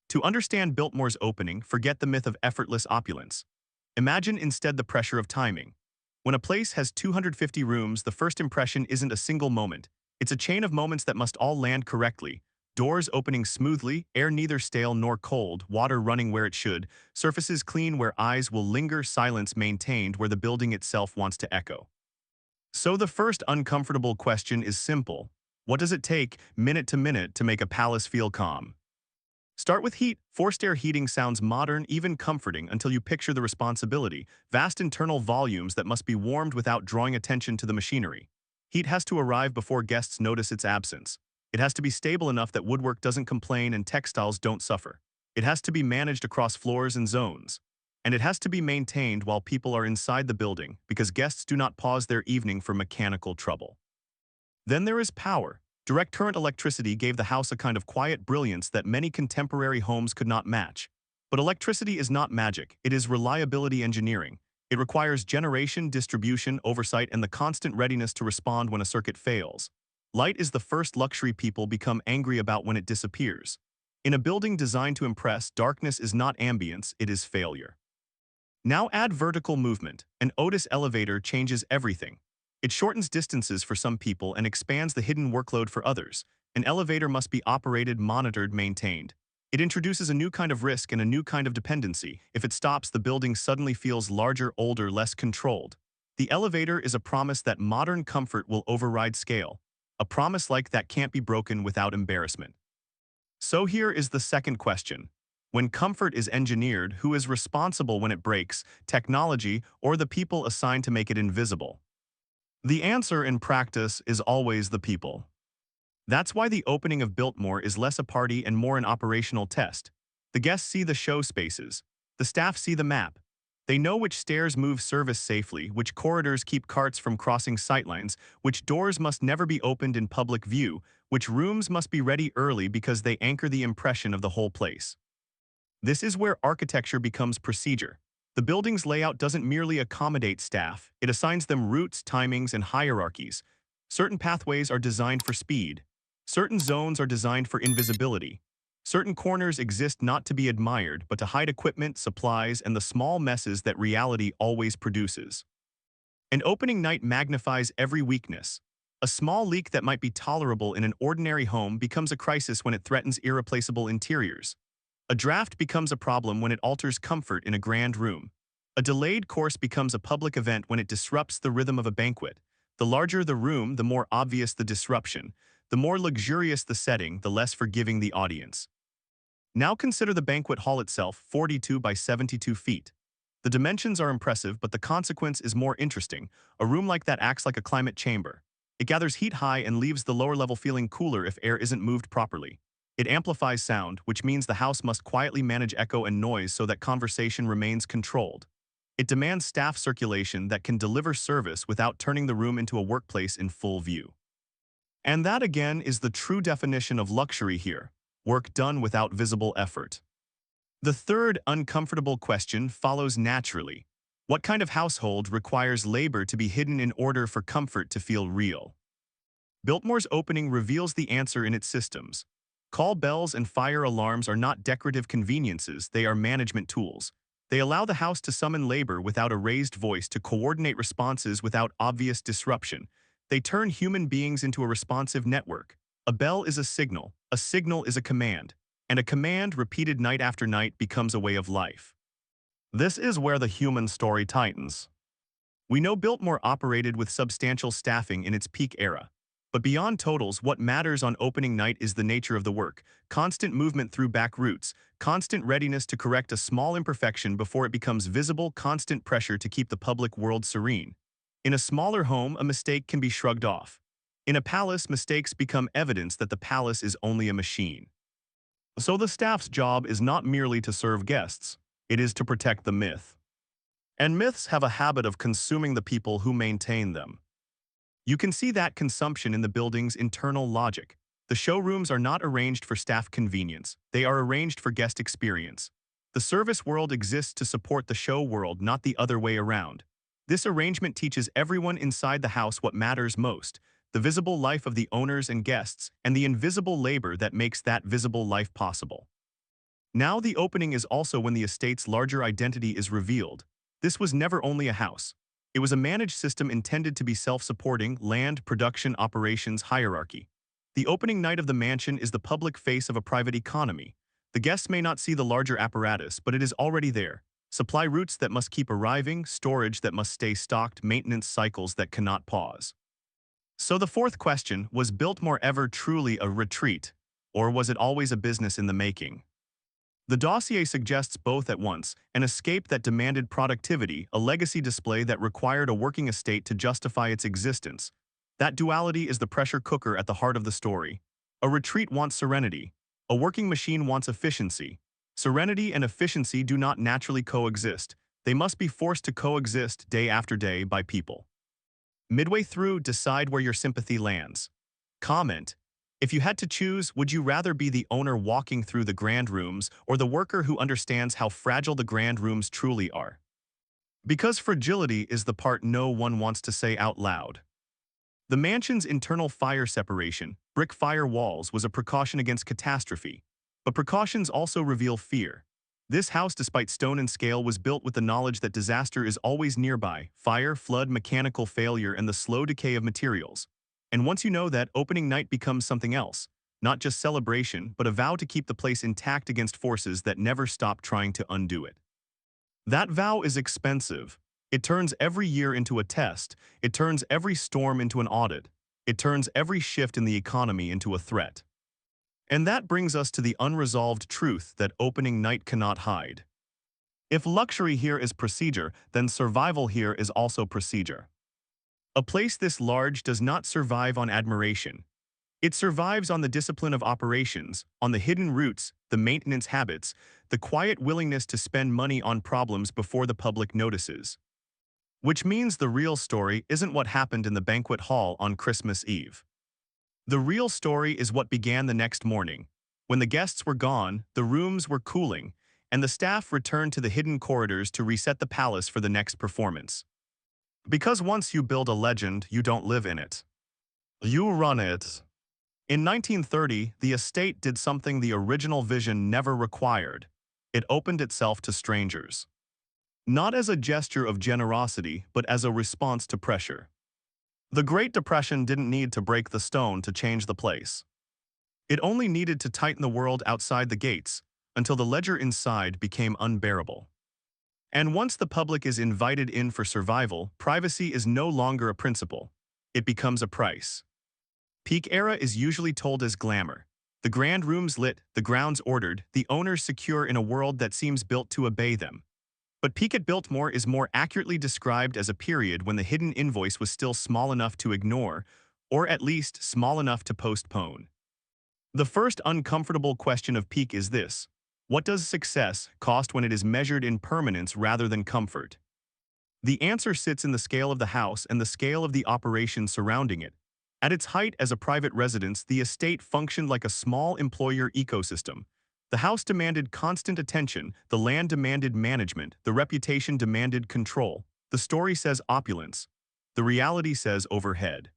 To understand Biltmore's opening, forget the myth of effortless opulence. Imagine instead the pressure of timing. When a place has 250 rooms, the first impression isn't a single moment. It's a chain of moments that must all land correctly. Doors opening smoothly, air neither stale nor cold, water running where it should, surfaces clean where eyes will linger, silence maintained where the building itself wants to echo. So the first uncomfortable question is simple. What does it take, minute to make a palace feel calm? Start with heat. Forced air heating sounds modern, even comforting, until you picture the responsibility, vast internal volumes that must be warmed without drawing attention to the machinery. Heat has to arrive before guests notice its absence. It has to be stable enough that woodwork doesn't complain and textiles don't suffer. It has to be managed across floors and zones. And it has to be maintained while people are inside the building, because guests do not pause their evening for mechanical trouble. Then there is power. Direct current electricity gave the house a kind of quiet brilliance that many contemporary homes could not match. But electricity is not magic, it is reliability engineering. It requires generation, distribution, oversight, and the constant readiness to respond when a circuit fails. Light is the first luxury people become angry about when it disappears. In a building designed to impress, darkness is not ambience, it is failure. Now add vertical movement. An Otis elevator changes everything. It shortens distances for some people and expands the hidden workload for others. An elevator must be operated, monitored, maintained. It introduces a new kind of risk and a new kind of dependency. If it stops, the building suddenly feels larger, older, less controlled. The elevator is a promise that modern comfort will override scale, a promise like that can't be broken without embarrassment. So here is the second question. When comfort is engineered, who is responsible when it breaks, technology or the people assigned to make it invisible? The answer in practice is always the people. That's why the opening of Biltmore is less a party and more an operational test. The guests see the show spaces. The staff see the map. They know which stairs move service safely, which corridors keep carts from crossing sightlines, which doors must never be opened in public view, which rooms must be ready early because they anchor the impression of the whole place. This is where architecture becomes procedure. The building's layout doesn't merely accommodate staff, it assigns them routes, timings, and hierarchies. Certain pathways are designed for speed. Certain zones are designed for invisibility. Certain corners exist not to be admired, but to hide equipment, supplies, and the small messes that reality always produces. An opening night magnifies every weakness. A small leak that might be tolerable in an ordinary home becomes a crisis when it threatens irreplaceable interiors. A draft becomes a problem when it alters comfort in a grand room. A delayed course becomes a public event when it disrupts the rhythm of a banquet. The larger the room, the more obvious the disruption. The more luxurious the setting, the less forgiving the audience. Now consider the banquet hall itself, 42 by 72 feet. The dimensions are impressive, but the consequence is more interesting. A room like that acts like a climate chamber. It gathers heat high and leaves the lower level feeling cooler if air isn't moved properly. It amplifies sound, which means the house must quietly manage echo and noise so that conversation remains controlled. It demands staff circulation that can deliver service without turning the room into a workplace in full view. And that again is the true definition of luxury here, work done without visible effort. The third uncomfortable question follows naturally. What kind of household requires labor to be hidden in order for comfort to feel real? Biltmore's opening reveals the answer in its systems. Call bells and fire alarms are not decorative conveniences, they are management tools. They allow the house to summon labor without a raised voice, to coordinate responses without obvious disruption. They turn human beings into a responsive network. A bell is a signal is a command, and a command repeated night after night becomes a way of life. This is where the human story tightens. We know Biltmore operated with substantial staffing in its peak era. But beyond totals, what matters on opening night is the nature of the work, constant movement through back routes, constant readiness to correct a small imperfection before it becomes visible, constant pressure to keep the public world serene. In a smaller home, a mistake can be shrugged off. In a palace, mistakes become evidence that the palace is only a machine. So the staff's job is not merely to serve guests, it is to protect the myth. And myths have a habit of consuming the people who maintain them. You can see that consumption in the building's internal logic. The showrooms are not arranged for staff convenience, they are arranged for guest experience. The service world exists to support the show world, not the other way around. This arrangement teaches everyone inside the house what matters most: the visible life of the owners and guests, and the invisible labor that makes that visible life possible. Now the opening is also when the estate's larger identity is revealed. This was never only a house. It was a managed system intended to be self-supporting: land, production, operations, hierarchy. The opening night of the mansion is the public face of a private economy. The guests may not see the larger apparatus, but it is already there. Supply routes that must keep arriving, storage that must stay stocked, maintenance cycles that cannot pause. So the fourth question, was Biltmore ever truly a retreat, or was it always a business in the making? The dossier suggests both at once: an escape that demanded productivity, a legacy display that required a working estate to justify its existence. That duality is the pressure cooker at the heart of the story. A retreat wants serenity. A working machine wants efficiency. Serenity and efficiency do not naturally coexist. They must be forced to coexist day after day by people. Midway through, decide where your sympathy lands. Comment: if you had to choose, would you rather be the owner walking through the grand rooms or the worker who understands how fragile the grand rooms truly are? Because fragility is the part no one wants to say out loud. The mansion's internal fire separation, brick fire walls, was a precaution against catastrophe. But precautions also reveal fear. This house, despite stone and scale, was built with the knowledge that disaster is always nearby: fire, flood, mechanical failure, and the slow decay of materials. And once you know that, opening night becomes something else. Not just celebration, but a vow to keep the place intact against forces that never stop trying to undo it. That vow is expensive. It turns every year into a test. It turns every storm into an audit. It turns every shift in the economy into a threat. And that brings us to the unresolved truth that opening night cannot hide. If luxury here is procedure, then survival here is also procedure. A place this large does not survive on admiration. It survives on the discipline of operations, on the hidden roots, the maintenance habits, the quiet willingness to spend money on problems before the public notices. Which means the real story isn't what happened in the banquet hall on Christmas Eve. The real story is what began the next morning. When the guests were gone, the rooms were cooling, and the staff returned to the hidden corridors to reset the palace for the next performance. Because once you build a legend, you don't live in it. You run it. In 1930, the estate did something the original vision never required. It opened itself to strangers. Not as a gesture of generosity, but as a response to pressure. The Great Depression didn't need to break the stone to change the place. It only needed to tighten the world outside the gates, until the ledger inside became unbearable. And once the public is invited in for survival, privacy is no longer a principle. It becomes a price. Peak era is usually told as glamour. The grand rooms lit, the grounds ordered, the owners secure in a world that seems built to obey them. But peak at Biltmore is more accurately described as a period when the hidden invoice was still small enough to ignore, or at least small enough to postpone. The first uncomfortable question of peak is this: what does success cost when it is measured in permanence rather than comfort? The answer sits in the scale of the house and the scale of the operation surrounding it. At its height as a private residence, the estate functioned like a small employer ecosystem. The house demanded constant attention, the land demanded management, the reputation demanded control. The story says opulence. The reality says overhead.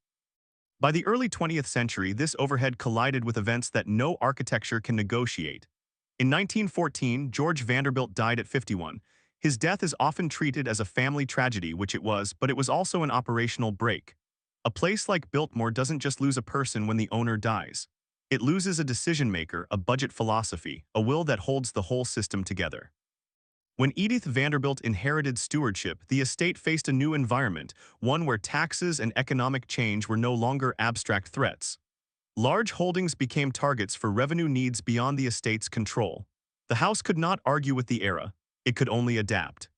By the early 20th century, this overhead collided with events that no architecture can negotiate. In 1914, George Vanderbilt died at 51. His death is often treated as a family tragedy, which it was, but it was also an operational break. A place like Biltmore doesn't just lose a person when the owner dies. It loses a decision-maker, a budget philosophy, a will that holds the whole system together. When Edith Vanderbilt inherited stewardship, the estate faced a new environment, one where taxes and economic change were no longer abstract threats. Large holdings became targets for revenue needs beyond the estate's control. The house could not argue with the era, it could only adapt.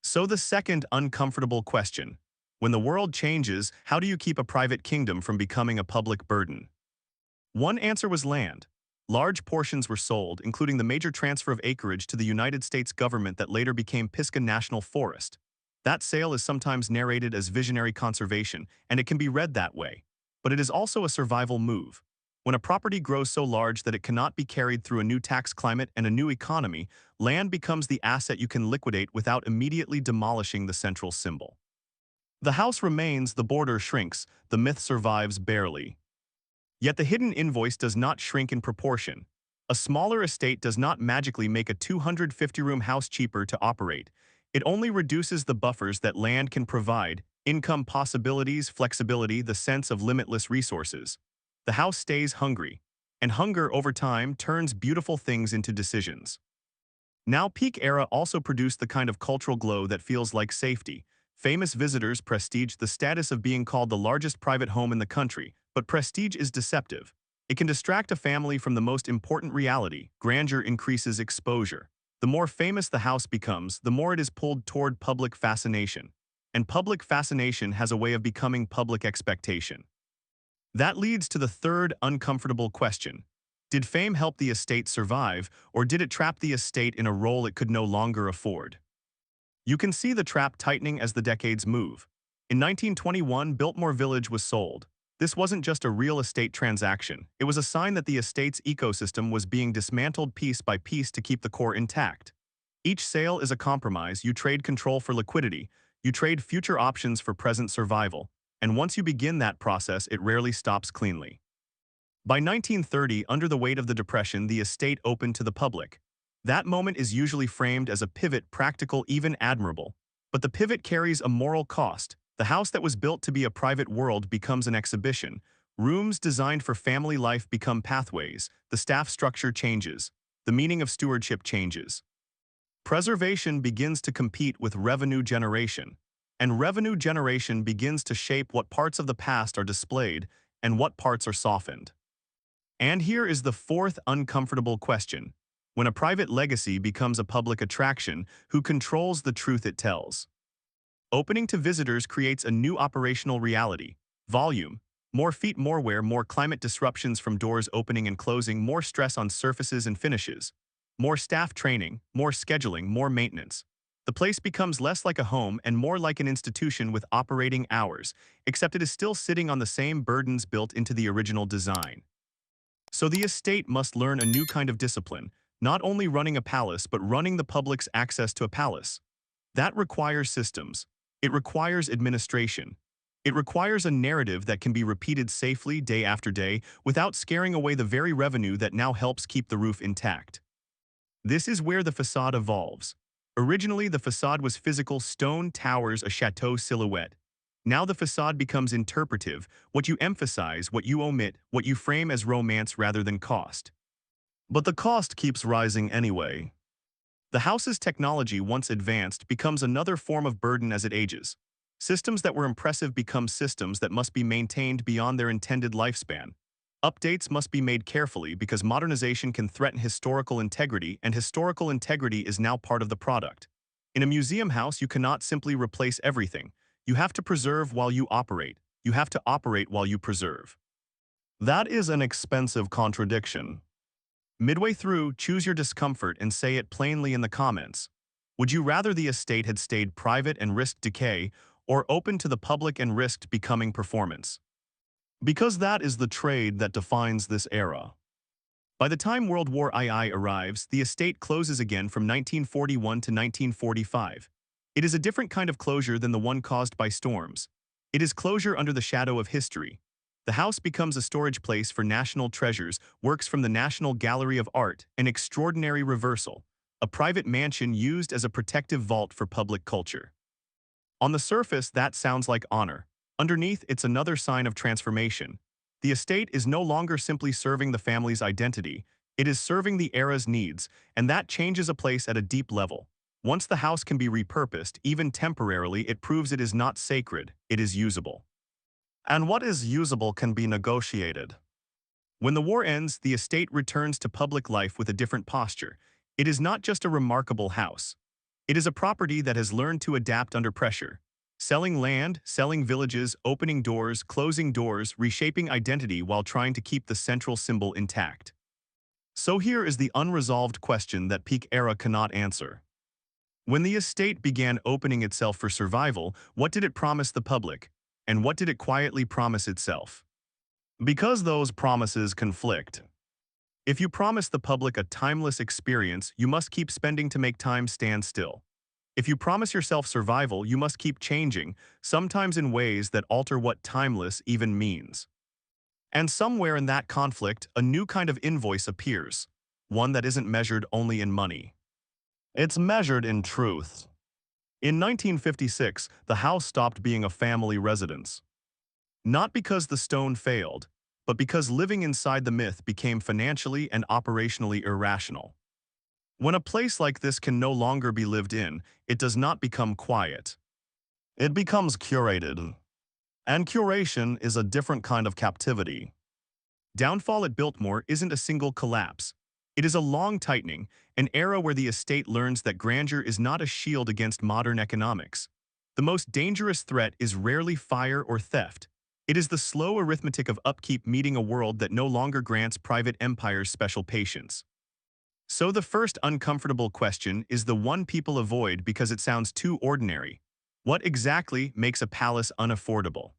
So the second uncomfortable question: when the world changes, how do you keep a private kingdom from becoming a public burden? One answer was land. Large portions were sold, including the major transfer of acreage to the United States government that later became Pisgah National Forest. That sale is sometimes narrated as visionary conservation, and it can be read that way. But it is also a survival move. When a property grows so large that it cannot be carried through a new tax climate and a new economy, land becomes the asset you can liquidate without immediately demolishing the central symbol. The house remains, the border shrinks, the myth survives barely. Yet the hidden invoice does not shrink in proportion. A smaller estate does not magically make a 250-room house cheaper to operate. It only reduces the buffers that land can provide: income possibilities, flexibility, the sense of limitless resources. The house stays hungry, and hunger over time turns beautiful things into decisions. Now, peak era also produced the kind of cultural glow that feels like safety. Famous visitors prestige the status of being called the largest private home in the country, but prestige is deceptive. It can distract a family from the most important reality: grandeur increases exposure. The more famous the house becomes, the more it is pulled toward public fascination. And public fascination has a way of becoming public expectation. That leads to the third uncomfortable question: did fame help the estate survive, or did it trap the estate in a role it could no longer afford? You can see the trap tightening as the decades move. In 1921, Biltmore Village was sold. This wasn't just a real estate transaction. It was a sign that the estate's ecosystem was being dismantled piece by piece to keep the core intact. Each sale is a compromise. You trade control for liquidity. You trade future options for present survival. And once you begin that process, it rarely stops cleanly. By 1930, under the weight of the Depression, the estate opened to the public. That moment is usually framed as a pivot, practical, even admirable. But the pivot carries a moral cost. The house that was built to be a private world becomes an exhibition. Rooms designed for family life become pathways. The staff structure changes. The meaning of stewardship changes. Preservation begins to compete with revenue generation, and revenue generation begins to shape what parts of the past are displayed and what parts are softened. And here is the fourth uncomfortable question. When a private legacy becomes a public attraction, who controls the truth it tells? Opening to visitors creates a new operational reality. Volume. More feet, more wear, more climate disruptions from doors opening and closing, more stress on surfaces and finishes. More staff training, more scheduling, more maintenance. The place becomes less like a home and more like an institution with operating hours, except it is still sitting on the same burdens built into the original design. So the estate must learn a new kind of discipline, not only running a palace but running the public's access to a palace. That requires systems. It requires administration. It requires a narrative that can be repeated safely day after day without scaring away the very revenue that now helps keep the roof intact. This is where the facade evolves. Originally, the facade was physical stone towers, a chateau silhouette. Now the facade becomes interpretive, what you emphasize, what you omit, what you frame as romance rather than cost. But the cost keeps rising anyway. The house's technology, once advanced, becomes another form of burden as it ages. Systems that were impressive become systems that must be maintained beyond their intended lifespan. Updates must be made carefully because modernization can threaten historical integrity, and historical integrity is now part of the product. In a museum house, you cannot simply replace everything. You have to preserve while you operate. You have to operate while you preserve. That is an expensive contradiction. Midway through, choose your discomfort and say it plainly in the comments. Would you rather the estate had stayed private and risked decay, or open to the public and risked becoming performance? Because that is the trade that defines this era. By the time World War II arrives, the estate closes again from 1941 to 1945. It is a different kind of closure than the one caused by storms. It is closure under the shadow of history. The house becomes a storage place for national treasures, works from the National Gallery of Art, an extraordinary reversal, a private mansion used as a protective vault for public culture. On the surface, that sounds like honor. Underneath, it's another sign of transformation. The estate is no longer simply serving the family's identity, it is serving the era's needs, and that changes a place at a deep level. Once the house can be repurposed, even temporarily, it proves it is not sacred, it is usable. And what is usable can be negotiated. When the war ends, the estate returns to public life with a different posture. It is not just a remarkable house. It is a property that has learned to adapt under pressure. Selling land, selling villages, opening doors, closing doors, reshaping identity while trying to keep the central symbol intact. So here is the unresolved question that peak era cannot answer. When the estate began opening itself for survival, what did it promise the public? And what did it quietly promise itself? Because those promises conflict. If you promise the public a timeless experience, you must keep spending to make time stand still. If you promise yourself survival, you must keep changing, sometimes in ways that alter what timeless even means. And somewhere in that conflict, a new kind of invoice appears, one that isn't measured only in money. It's measured in truth. In 1956, the house stopped being a family residence. Not because the stone failed, but because living inside the myth became financially and operationally irrational. When a place like this can no longer be lived in, it does not become quiet. It becomes curated. And curation is a different kind of captivity. Downfall at Biltmore isn't a single collapse. It is a long tightening, an era where the estate learns that grandeur is not a shield against modern economics. The most dangerous threat is rarely fire or theft. It is the slow arithmetic of upkeep meeting a world that no longer grants private empires special patience. So the first uncomfortable question is the one people avoid because it sounds too ordinary. What exactly makes a palace unaffordable?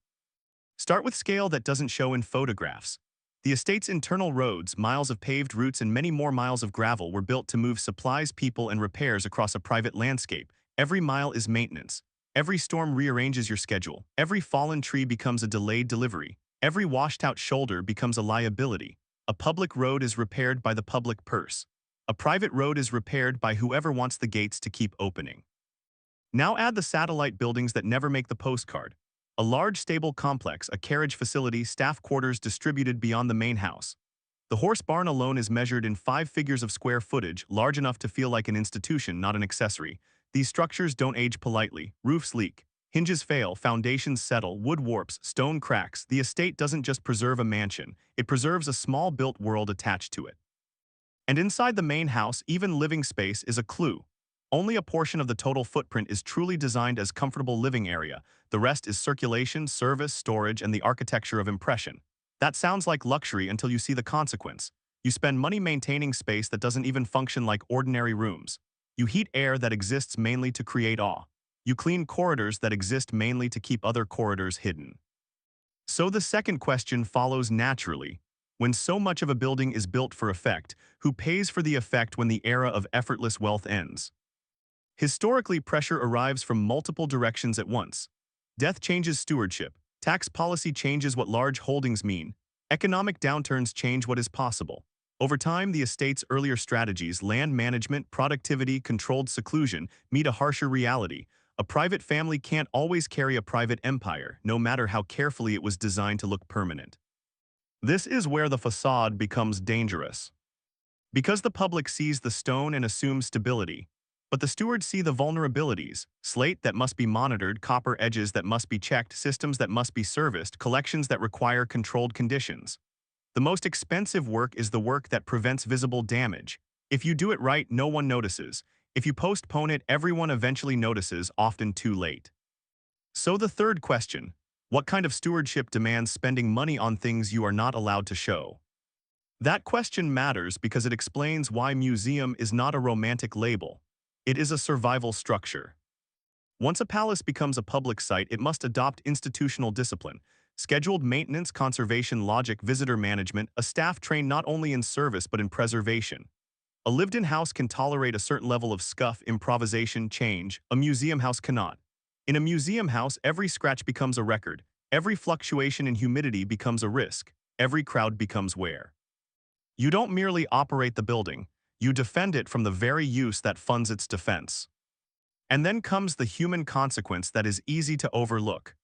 Start with scale that doesn't show in photographs. The estate's internal roads, miles of paved routes and many more miles of gravel were built to move supplies, people, and repairs across a private landscape. Every mile is maintenance. Every storm rearranges your schedule. Every fallen tree becomes a delayed delivery. Every washed-out shoulder becomes a liability. A public road is repaired by the public purse. A private road is repaired by whoever wants the gates to keep opening. Now add the satellite buildings that never make the postcard. A large stable complex, a carriage facility, staff quarters distributed beyond the main house. The horse barn alone is measured in 5 figures of square footage, large enough to feel like an institution, not an accessory. These structures don't age politely. Roofs leak. Hinges fail, foundations settle, wood warps, stone cracks. The estate doesn't just preserve a mansion, it preserves a small built world attached to it. And inside the main house, even living space is a clue. Only a portion of the total footprint is truly designed as comfortable living area. The rest is circulation, service, storage, and the architecture of impression. That sounds like luxury until you see the consequence. You spend money maintaining space that doesn't even function like ordinary rooms. You heat air that exists mainly to create awe. You clean corridors that exist mainly to keep other corridors hidden. So the second question follows naturally. When so much of a building is built for effect, who pays for the effect when the era of effortless wealth ends? Historically, pressure arrives from multiple directions at once. Death changes stewardship. Tax policy changes what large holdings mean. Economic downturns change what is possible. Over time, the estate's earlier strategies, land management, productivity, controlled seclusion, meet a harsher reality. A private family can't always carry a private empire, no matter how carefully it was designed to look permanent. This is where the facade becomes dangerous. Because the public sees the stone and assumes stability, but the stewards see the vulnerabilities: slate that must be monitored, copper edges that must be checked, systems that must be serviced, collections that require controlled conditions. The most expensive work is the work that prevents visible damage. If you do it right, no one notices. If you postpone it, everyone eventually notices, often too late. So the third question: what kind of stewardship demands spending money on things you are not allowed to show? That question matters because it explains why museum is not a romantic label. It is a survival structure. Once a palace becomes a public site, it must adopt institutional discipline, scheduled maintenance, conservation, logic, visitor management, a staff trained not only in service but in preservation. A lived-in house can tolerate a certain level of scuff, improvisation, change. A museum house cannot. In a museum house, every scratch becomes a record. Every fluctuation in humidity becomes a risk. Every crowd becomes wear. You don't merely operate the building, you defend it from the very use that funds its defense. And then comes the human consequence that is easy to overlook.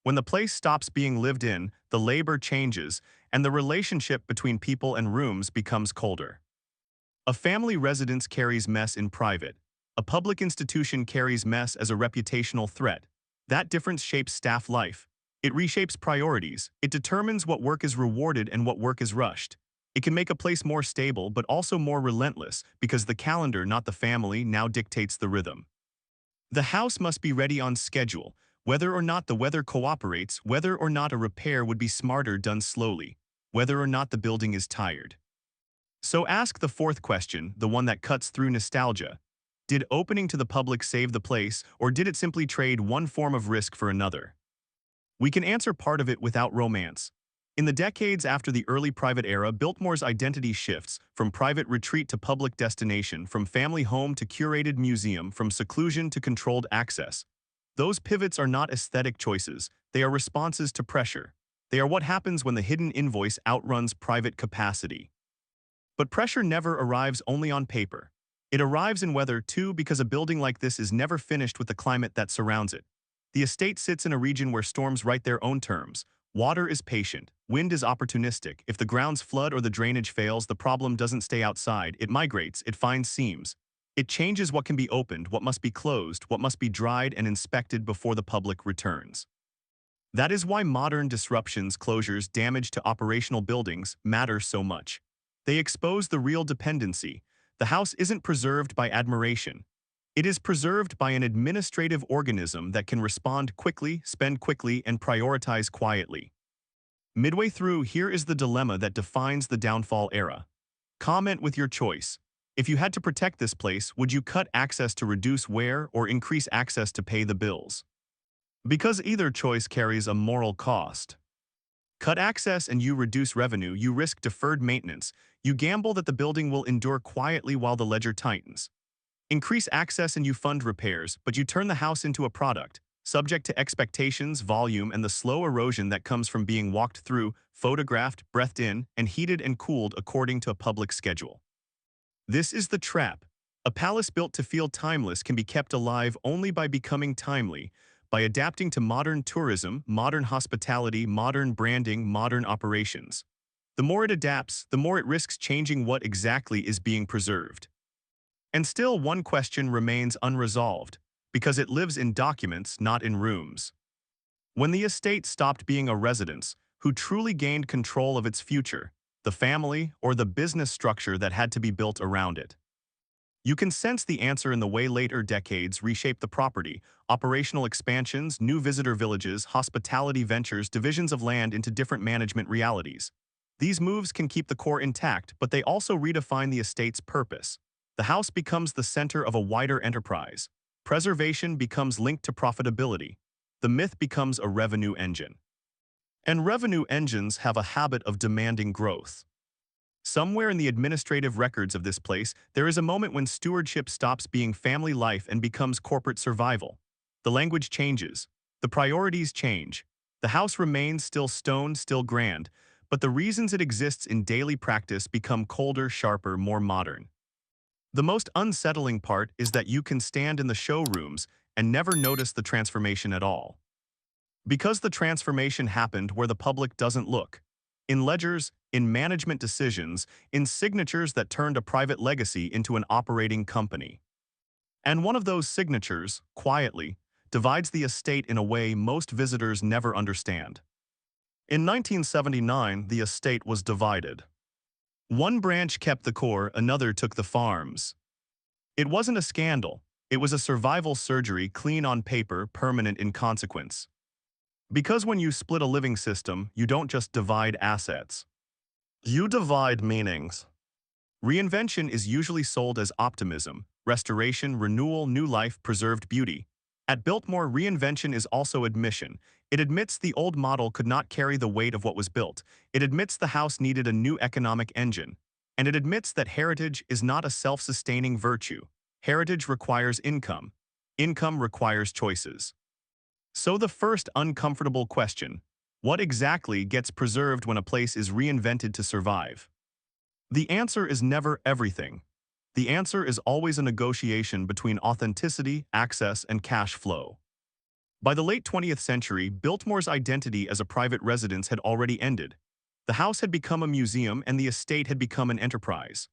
When the place stops being lived in, the labor changes, and the relationship between people and rooms becomes colder. A family residence carries mess in private. A public institution carries mess as a reputational threat. That difference shapes staff life. It reshapes priorities. It determines what work is rewarded and what work is rushed. It can make a place more stable but also more relentless because the calendar, not the family, now dictates the rhythm. The house must be ready on schedule, whether or not the weather cooperates, whether or not a repair would be smarter done slowly, whether or not the building is tired. So ask the fourth question, the one that cuts through nostalgia. Did opening to the public save the place, or did it simply trade one form of risk for another? We can answer part of it without romance. In the decades after the early private era, Biltmore's identity shifts from private retreat to public destination, from family home to curated museum, from seclusion to controlled access. Those pivots are not aesthetic choices, they are responses to pressure. They are what happens when the hidden invoice outruns private capacity. But pressure never arrives only on paper. It arrives in weather too, because a building like this is never finished with the climate that surrounds it. The estate sits in a region where storms write their own terms. Water is patient, wind is opportunistic. If the grounds flood or the drainage fails, the problem doesn't stay outside, it migrates, it finds seams. It changes what can be opened, what must be closed, what must be dried and inspected before the public returns. That is why modern disruptions, closures, damage to operational buildings matter so much. They expose the real dependency. The house isn't preserved by admiration. It is preserved by an administrative organism that can respond quickly, spend quickly, and prioritize quietly. Midway through, here is the dilemma that defines the downfall era. Comment with your choice. If you had to protect this place, would you cut access to reduce wear or increase access to pay the bills? Because either choice carries a moral cost. Cut access and you reduce revenue, you risk deferred maintenance, you gamble that the building will endure quietly while the ledger tightens. Increase access and you fund repairs, but you turn the house into a product, subject to expectations, volume, and the slow erosion that comes from being walked through, photographed, breathed in, and heated and cooled according to a public schedule. This is the trap. A palace built to feel timeless can be kept alive only by becoming timely, by adapting to modern tourism, modern hospitality, modern branding, modern operations. The more it adapts, the more it risks changing what exactly is being preserved. And still, one question remains unresolved, because it lives in documents, not in rooms. When the estate stopped being a residence, who truly gained control of its future, the family or the business structure that had to be built around it? You can sense the answer in the way later decades reshaped the property: operational expansions, new visitor villages, hospitality ventures, divisions of land into different management realities. These moves can keep the core intact, but they also redefine the estate's purpose. The house becomes the center of a wider enterprise. Preservation becomes linked to profitability. The myth becomes a revenue engine. And revenue engines have a habit of demanding growth. Somewhere in the administrative records of this place, there is a moment when stewardship stops being family life and becomes corporate survival. The language changes. The priorities change. The house remains still stone, still grand, but the reasons it exists in daily practice become colder, sharper, more modern. The most unsettling part is that you can stand in the showrooms and never notice the transformation at all. Because the transformation happened where the public doesn't look. In ledgers, in management decisions, in signatures that turned a private legacy into an operating company. And one of those signatures, quietly, divides the estate in a way most visitors never understand. In 1979, the estate was divided. One branch kept the core, another took the farms. It wasn't a scandal. It was a survival surgery, clean on paper, permanent in consequence. Because when you split a living system, you don't just divide assets. You divide meanings. Reinvention is usually sold as optimism, restoration, renewal, new life, preserved beauty. At Biltmore, reinvention is also admission. It admits the old model could not carry the weight of what was built. It admits the house needed a new economic engine. And it admits that heritage is not a self-sustaining virtue. Heritage requires income. Income requires choices. So the first uncomfortable question: what exactly gets preserved when a place is reinvented to survive? The answer is never everything. The answer is always a negotiation between authenticity, access, and cash flow. By the late 20th century, Biltmore's identity as a private residence had already ended. The house had become a museum and the estate had become an enterprise.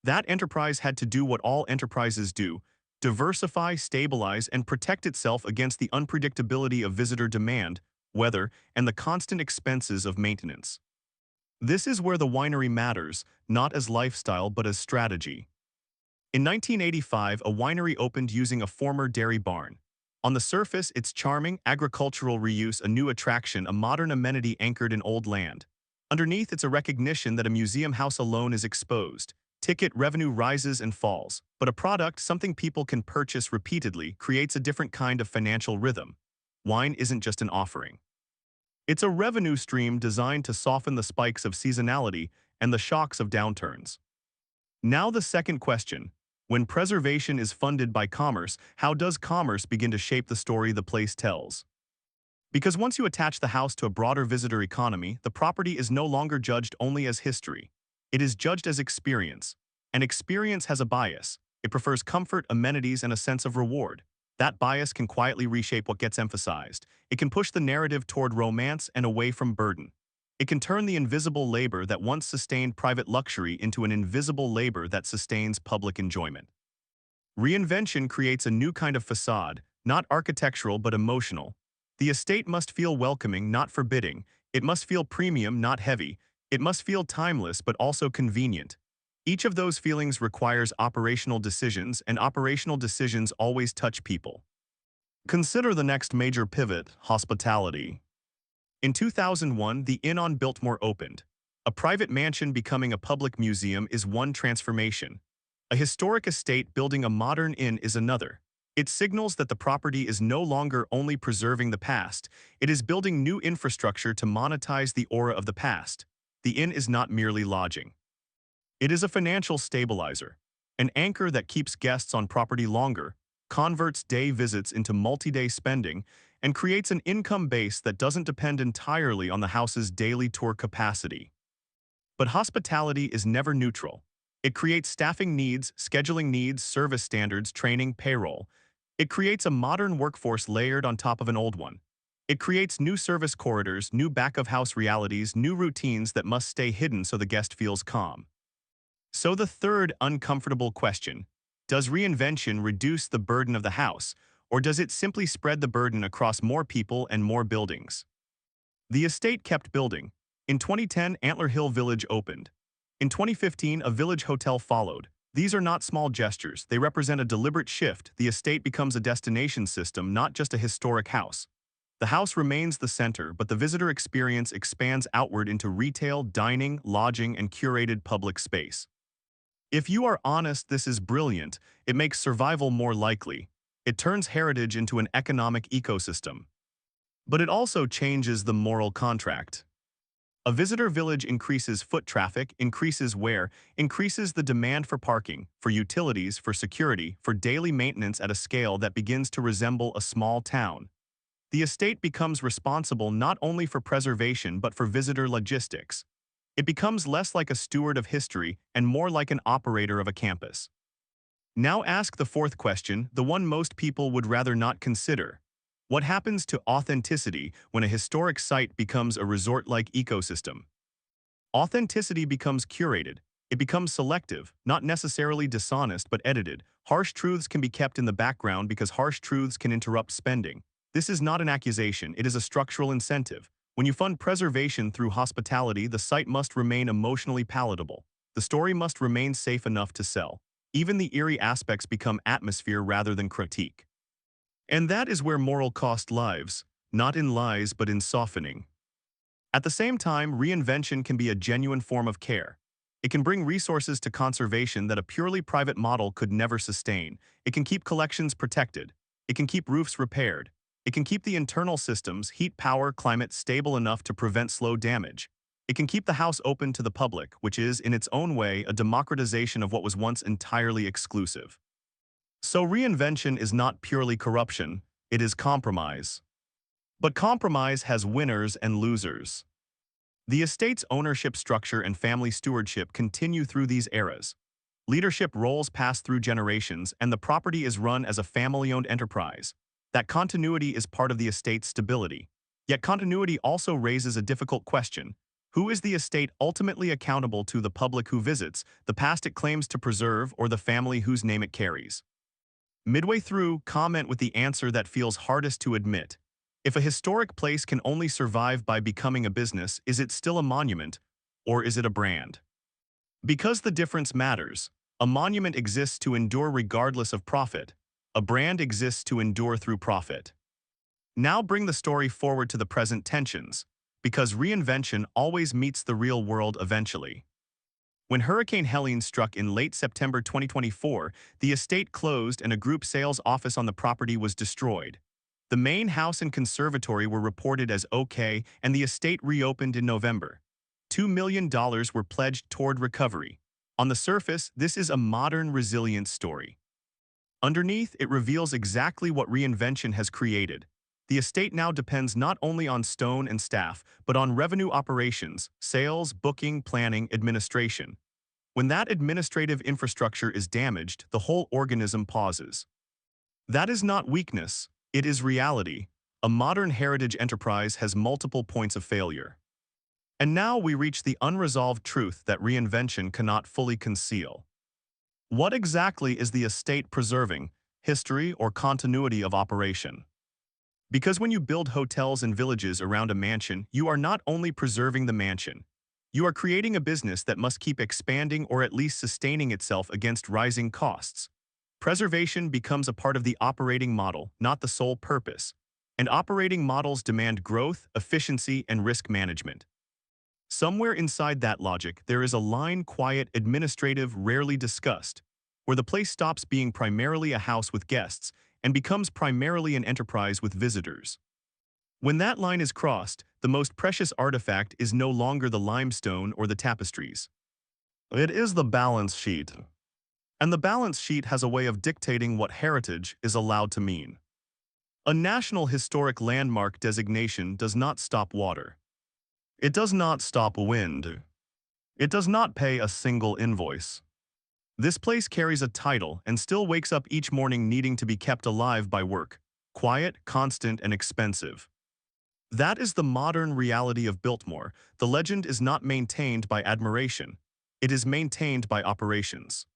That enterprise had to do what all enterprises do: diversify, stabilize, and protect itself against the unpredictability of visitor demand, weather, and the constant expenses of maintenance. This is where the winery matters, not as lifestyle but as strategy. In 1985, a winery opened using a former dairy barn. On the surface, it's charming: agricultural reuse, a new attraction, a modern amenity anchored in old land. Underneath, it's a recognition that a museum house alone is exposed. Ticket revenue rises and falls, but a product, something people can purchase repeatedly, creates a different kind of financial rhythm. Wine isn't just an offering. It's a revenue stream designed to soften the spikes of seasonality and the shocks of downturns. Now the second question: when preservation is funded by commerce, how does commerce begin to shape the story the place tells? Because once you attach the house to a broader visitor economy, the property is no longer judged only as history. It is judged as experience. And experience has a bias. It prefers comfort, amenities, and a sense of reward. That bias can quietly reshape what gets emphasized. It can push the narrative toward romance and away from burden. It can turn the invisible labor that once sustained private luxury into an invisible labor that sustains public enjoyment. Reinvention creates a new kind of facade, not architectural but emotional. The estate must feel welcoming, not forbidding. It must feel premium, not heavy. It must feel timeless but also convenient. Each of those feelings requires operational decisions, and operational decisions always touch people. Consider the next major pivot: hospitality. In 2001, the Inn on Biltmore opened. A private mansion becoming a public museum is one transformation. A historic estate building a modern inn is another. It signals that the property is no longer only preserving the past, it is building new infrastructure to monetize the aura of the past. The inn is not merely lodging. It is a financial stabilizer, an anchor that keeps guests on property longer, converts day visits into multi-day spending, and creates an income base that doesn't depend entirely on the house's daily tour capacity. But hospitality is never neutral. It creates staffing needs, scheduling needs, service standards, training, payroll. It creates a modern workforce layered on top of an old one. It creates new service corridors, new back-of-house realities, new routines that must stay hidden so the guest feels calm. So the third uncomfortable question: does reinvention reduce the burden of the house, or does it simply spread the burden across more people and more buildings? The estate kept building. In 2010, Antler Hill Village opened. In 2015, a village hotel followed. These are not small gestures. They represent a deliberate shift. The estate becomes a destination system, not just a historic house. The house remains the center, but the visitor experience expands outward into retail, dining, lodging, and curated public space. If you are honest, this is brilliant. It makes survival more likely. It turns heritage into an economic ecosystem. But it also changes the moral contract. A visitor village increases foot traffic, increases wear, increases the demand for parking, for utilities, for security, for daily maintenance at a scale that begins to resemble a small town. The estate becomes responsible not only for preservation but for visitor logistics. It becomes less like a steward of history and more like an operator of a campus. Now ask the fourth question, the one most people would rather not consider. What happens to authenticity when a historic site becomes a resort-like ecosystem? Authenticity becomes curated. It becomes selective, not necessarily dishonest but edited. Harsh truths can be kept in the background because harsh truths can interrupt spending. This is not an accusation, it is a structural incentive. When you fund preservation through hospitality, the site must remain emotionally palatable. The story must remain safe enough to sell. Even the eerie aspects become atmosphere rather than critique. And that is where moral cost lies, not in lies but in softening. At the same time, reinvention can be a genuine form of care. It can bring resources to conservation that a purely private model could never sustain. It can keep collections protected. It can keep roofs repaired. It can keep the internal systems, heat, power, climate stable enough to prevent slow damage. It can keep the house open to the public, which is, in its own way, a democratization of what was once entirely exclusive. So reinvention is not purely corruption, it is compromise. But compromise has winners and losers. The estate's ownership structure and family stewardship continue through these eras. Leadership roles pass through generations, and the property is run as a family-owned enterprise. That continuity is part of the estate's stability. Yet continuity also raises a difficult question. Who is the estate ultimately accountable to: the public who visits, the past it claims to preserve, or the family whose name it carries? Midway through, comment with the answer that feels hardest to admit. If a historic place can only survive by becoming a business, is it still a monument, or is it a brand? Because the difference matters. A monument exists to endure regardless of profit. A brand exists to endure through profit. Now bring the story forward to the present tensions, because reinvention always meets the real world eventually. When Hurricane Helene struck in late September 2024, the estate closed and a group sales office on the property was destroyed. The main house and conservatory were reported as okay, and the estate reopened in November. $2 million were pledged toward recovery. On the surface, this is a modern resilience story. Underneath, it reveals exactly what reinvention has created. The estate now depends not only on stone and staff, but on revenue operations, sales, booking, planning, administration. When that administrative infrastructure is damaged, the whole organism pauses. That is not weakness, it is reality. A modern heritage enterprise has multiple points of failure. And now we reach the unresolved truth that reinvention cannot fully conceal. What exactly is the estate preserving, history or continuity of operation? Because when you build hotels and villages around a mansion, you are not only preserving the mansion. You are creating a business that must keep expanding or at least sustaining itself against rising costs. Preservation becomes a part of the operating model, not the sole purpose. And operating models demand growth, efficiency, and risk management. Somewhere inside that logic, there is a line: quiet, administrative, rarely discussed, where the place stops being primarily a house with guests and becomes primarily an enterprise with visitors. When that line is crossed, the most precious artifact is no longer the limestone or the tapestries. It is the balance sheet. And the balance sheet has a way of dictating what heritage is allowed to mean. A National Historic Landmark designation does not stop water. It does not stop wind. It does not pay a single invoice. This place carries a title and still wakes up each morning needing to be kept alive by work. Quiet, constant, and expensive. That is the modern reality of Biltmore. The legend is not maintained by admiration. It is maintained by operations.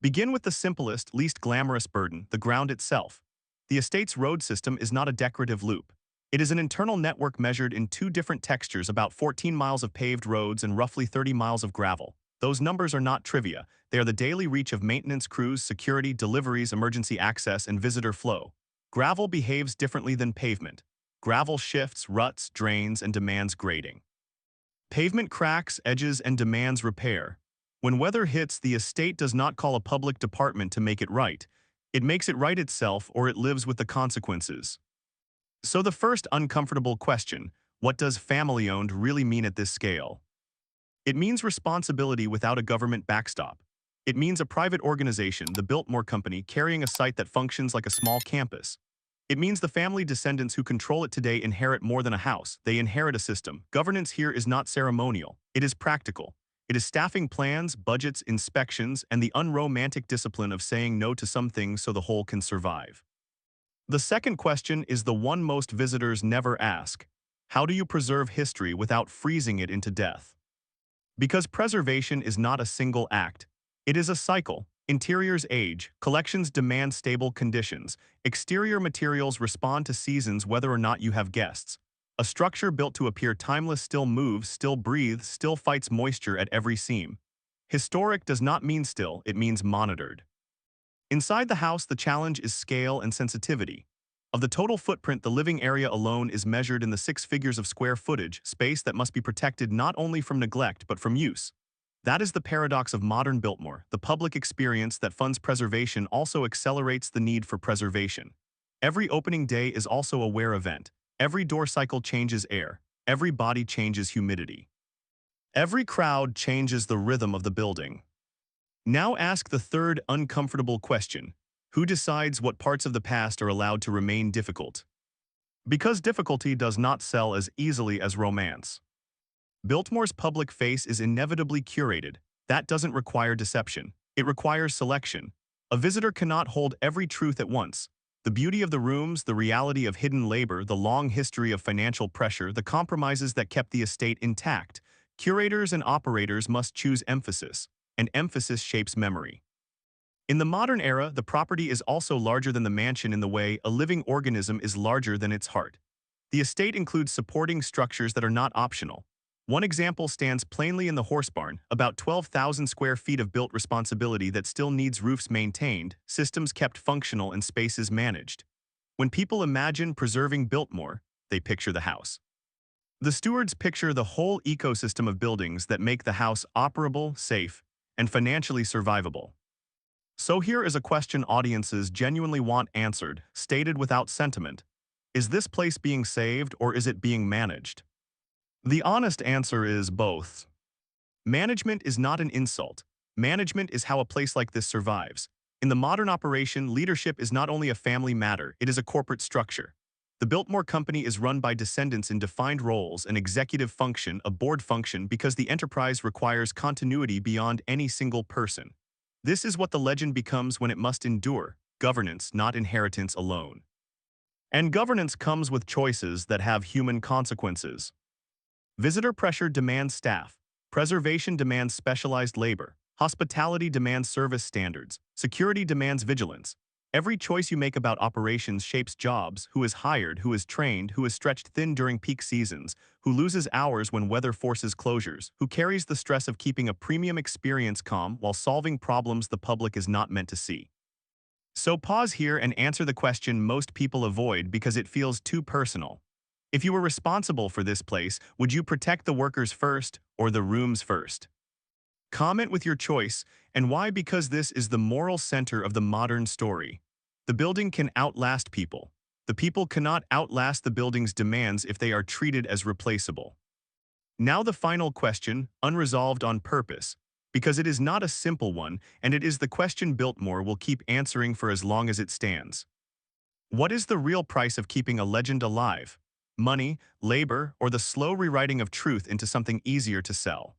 Begin with the simplest, least glamorous burden, the ground itself. The estate's road system is not a decorative loop. It is an internal network measured in two different textures, about 14 miles of paved roads and roughly 30 miles of gravel. Those numbers are not trivia. They are the daily reach of maintenance crews, security, deliveries, emergency access, and visitor flow. Gravel behaves differently than pavement. Gravel shifts, ruts, drains, and demands grading. Pavement cracks, edges, and demands repair. When weather hits, the estate does not call a public department to make it right. It makes it right itself, or it lives with the consequences. So the first uncomfortable question, what does family-owned really mean at this scale? It means responsibility without a government backstop. It means a private organization, the Biltmore Company, carrying a site that functions like a small campus. It means the family descendants who control it today inherit more than a house. They inherit a system. Governance here is not ceremonial. It is practical. It is staffing plans, budgets, inspections, and the unromantic discipline of saying no to some things so the whole can survive. The second question is the one most visitors never ask. How do you preserve history without freezing it into death? Because preservation is not a single act. It is a cycle. Interiors age, collections demand stable conditions, exterior materials respond to seasons whether or not you have guests. A structure built to appear timeless still moves, still breathes, still fights moisture at every seam. Historic does not mean still, it means monitored. Inside the house, the challenge is scale and sensitivity. Of the total footprint, the living area alone is measured in the 6 figures of square footage, space that must be protected not only from neglect but from use. That is the paradox of modern Biltmore. The public experience that funds preservation also accelerates the need for preservation. Every opening day is also a wear event. Every door cycle changes air. Every body changes humidity. Every crowd changes the rhythm of the building. Now ask the third uncomfortable question. Who decides what parts of the past are allowed to remain difficult? Because difficulty does not sell as easily as romance. Biltmore's public face is inevitably curated. That doesn't require deception. It requires selection. A visitor cannot hold every truth at once. The beauty of the rooms, the reality of hidden labor, the long history of financial pressure, the compromises that kept the estate intact. Curators and operators must choose emphasis, and emphasis shapes memory. In the modern era, the property is also larger than the mansion in the way a living organism is larger than its heart. The estate includes supporting structures that are not optional. One example stands plainly in the horse barn, about 12,000 square feet of built responsibility that still needs roofs maintained, systems kept functional, and spaces managed. When people imagine preserving Biltmore, they picture the house. The stewards picture the whole ecosystem of buildings that make the house operable, safe, and financially survivable. So here is a question audiences genuinely want answered, stated without sentiment. Is this place being saved or is it being managed? The honest answer is both. Management is not an insult. Management is how a place like this survives. In the modern operation, leadership is not only a family matter, it is a corporate structure. The Biltmore Company is run by descendants in defined roles, an executive function, a board function, because the enterprise requires continuity beyond any single person. This is what the legend becomes when it must endure, governance, not inheritance alone. And governance comes with choices that have human consequences. Visitor pressure demands staff. Preservation demands specialized labor. Hospitality demands service standards. Security demands vigilance. Every choice you make about operations shapes jobs, who is hired, who is trained, who is stretched thin during peak seasons, who loses hours when weather forces closures, who carries the stress of keeping a premium experience calm while solving problems the public is not meant to see. So pause here and answer the question most people avoid because it feels too personal. If you were responsible for this place, would you protect the workers first or the rooms first? Comment with your choice and why, because this is the moral center of the modern story. The building can outlast people. The people cannot outlast the building's demands if they are treated as replaceable. Now the final question, unresolved on purpose, because it is not a simple one and it is the question Biltmore will keep answering for as long as it stands. What is the real price of keeping a legend alive? Money, labor, or the slow rewriting of truth into something easier to sell?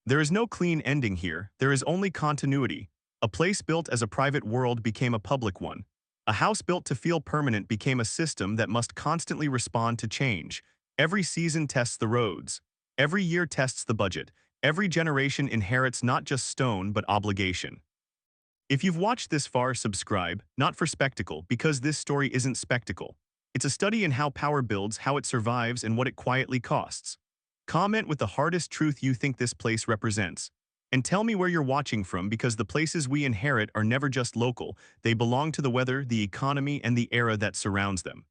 There is no clean ending here, there is only continuity. A place built as a private world became a public one. A house built to feel permanent became a system that must constantly respond to change. Every season tests the roads. Every year tests the budget. Every generation inherits not just stone but obligation. If you've watched this far, subscribe, not for spectacle, because this story isn't spectacle. It's a study in how power builds, how it survives, and what it quietly costs. Comment with the hardest truth you think this place represents. And tell me where you're watching from, because the places we inherit are never just local, they belong to the weather, the economy, and the era that surrounds them.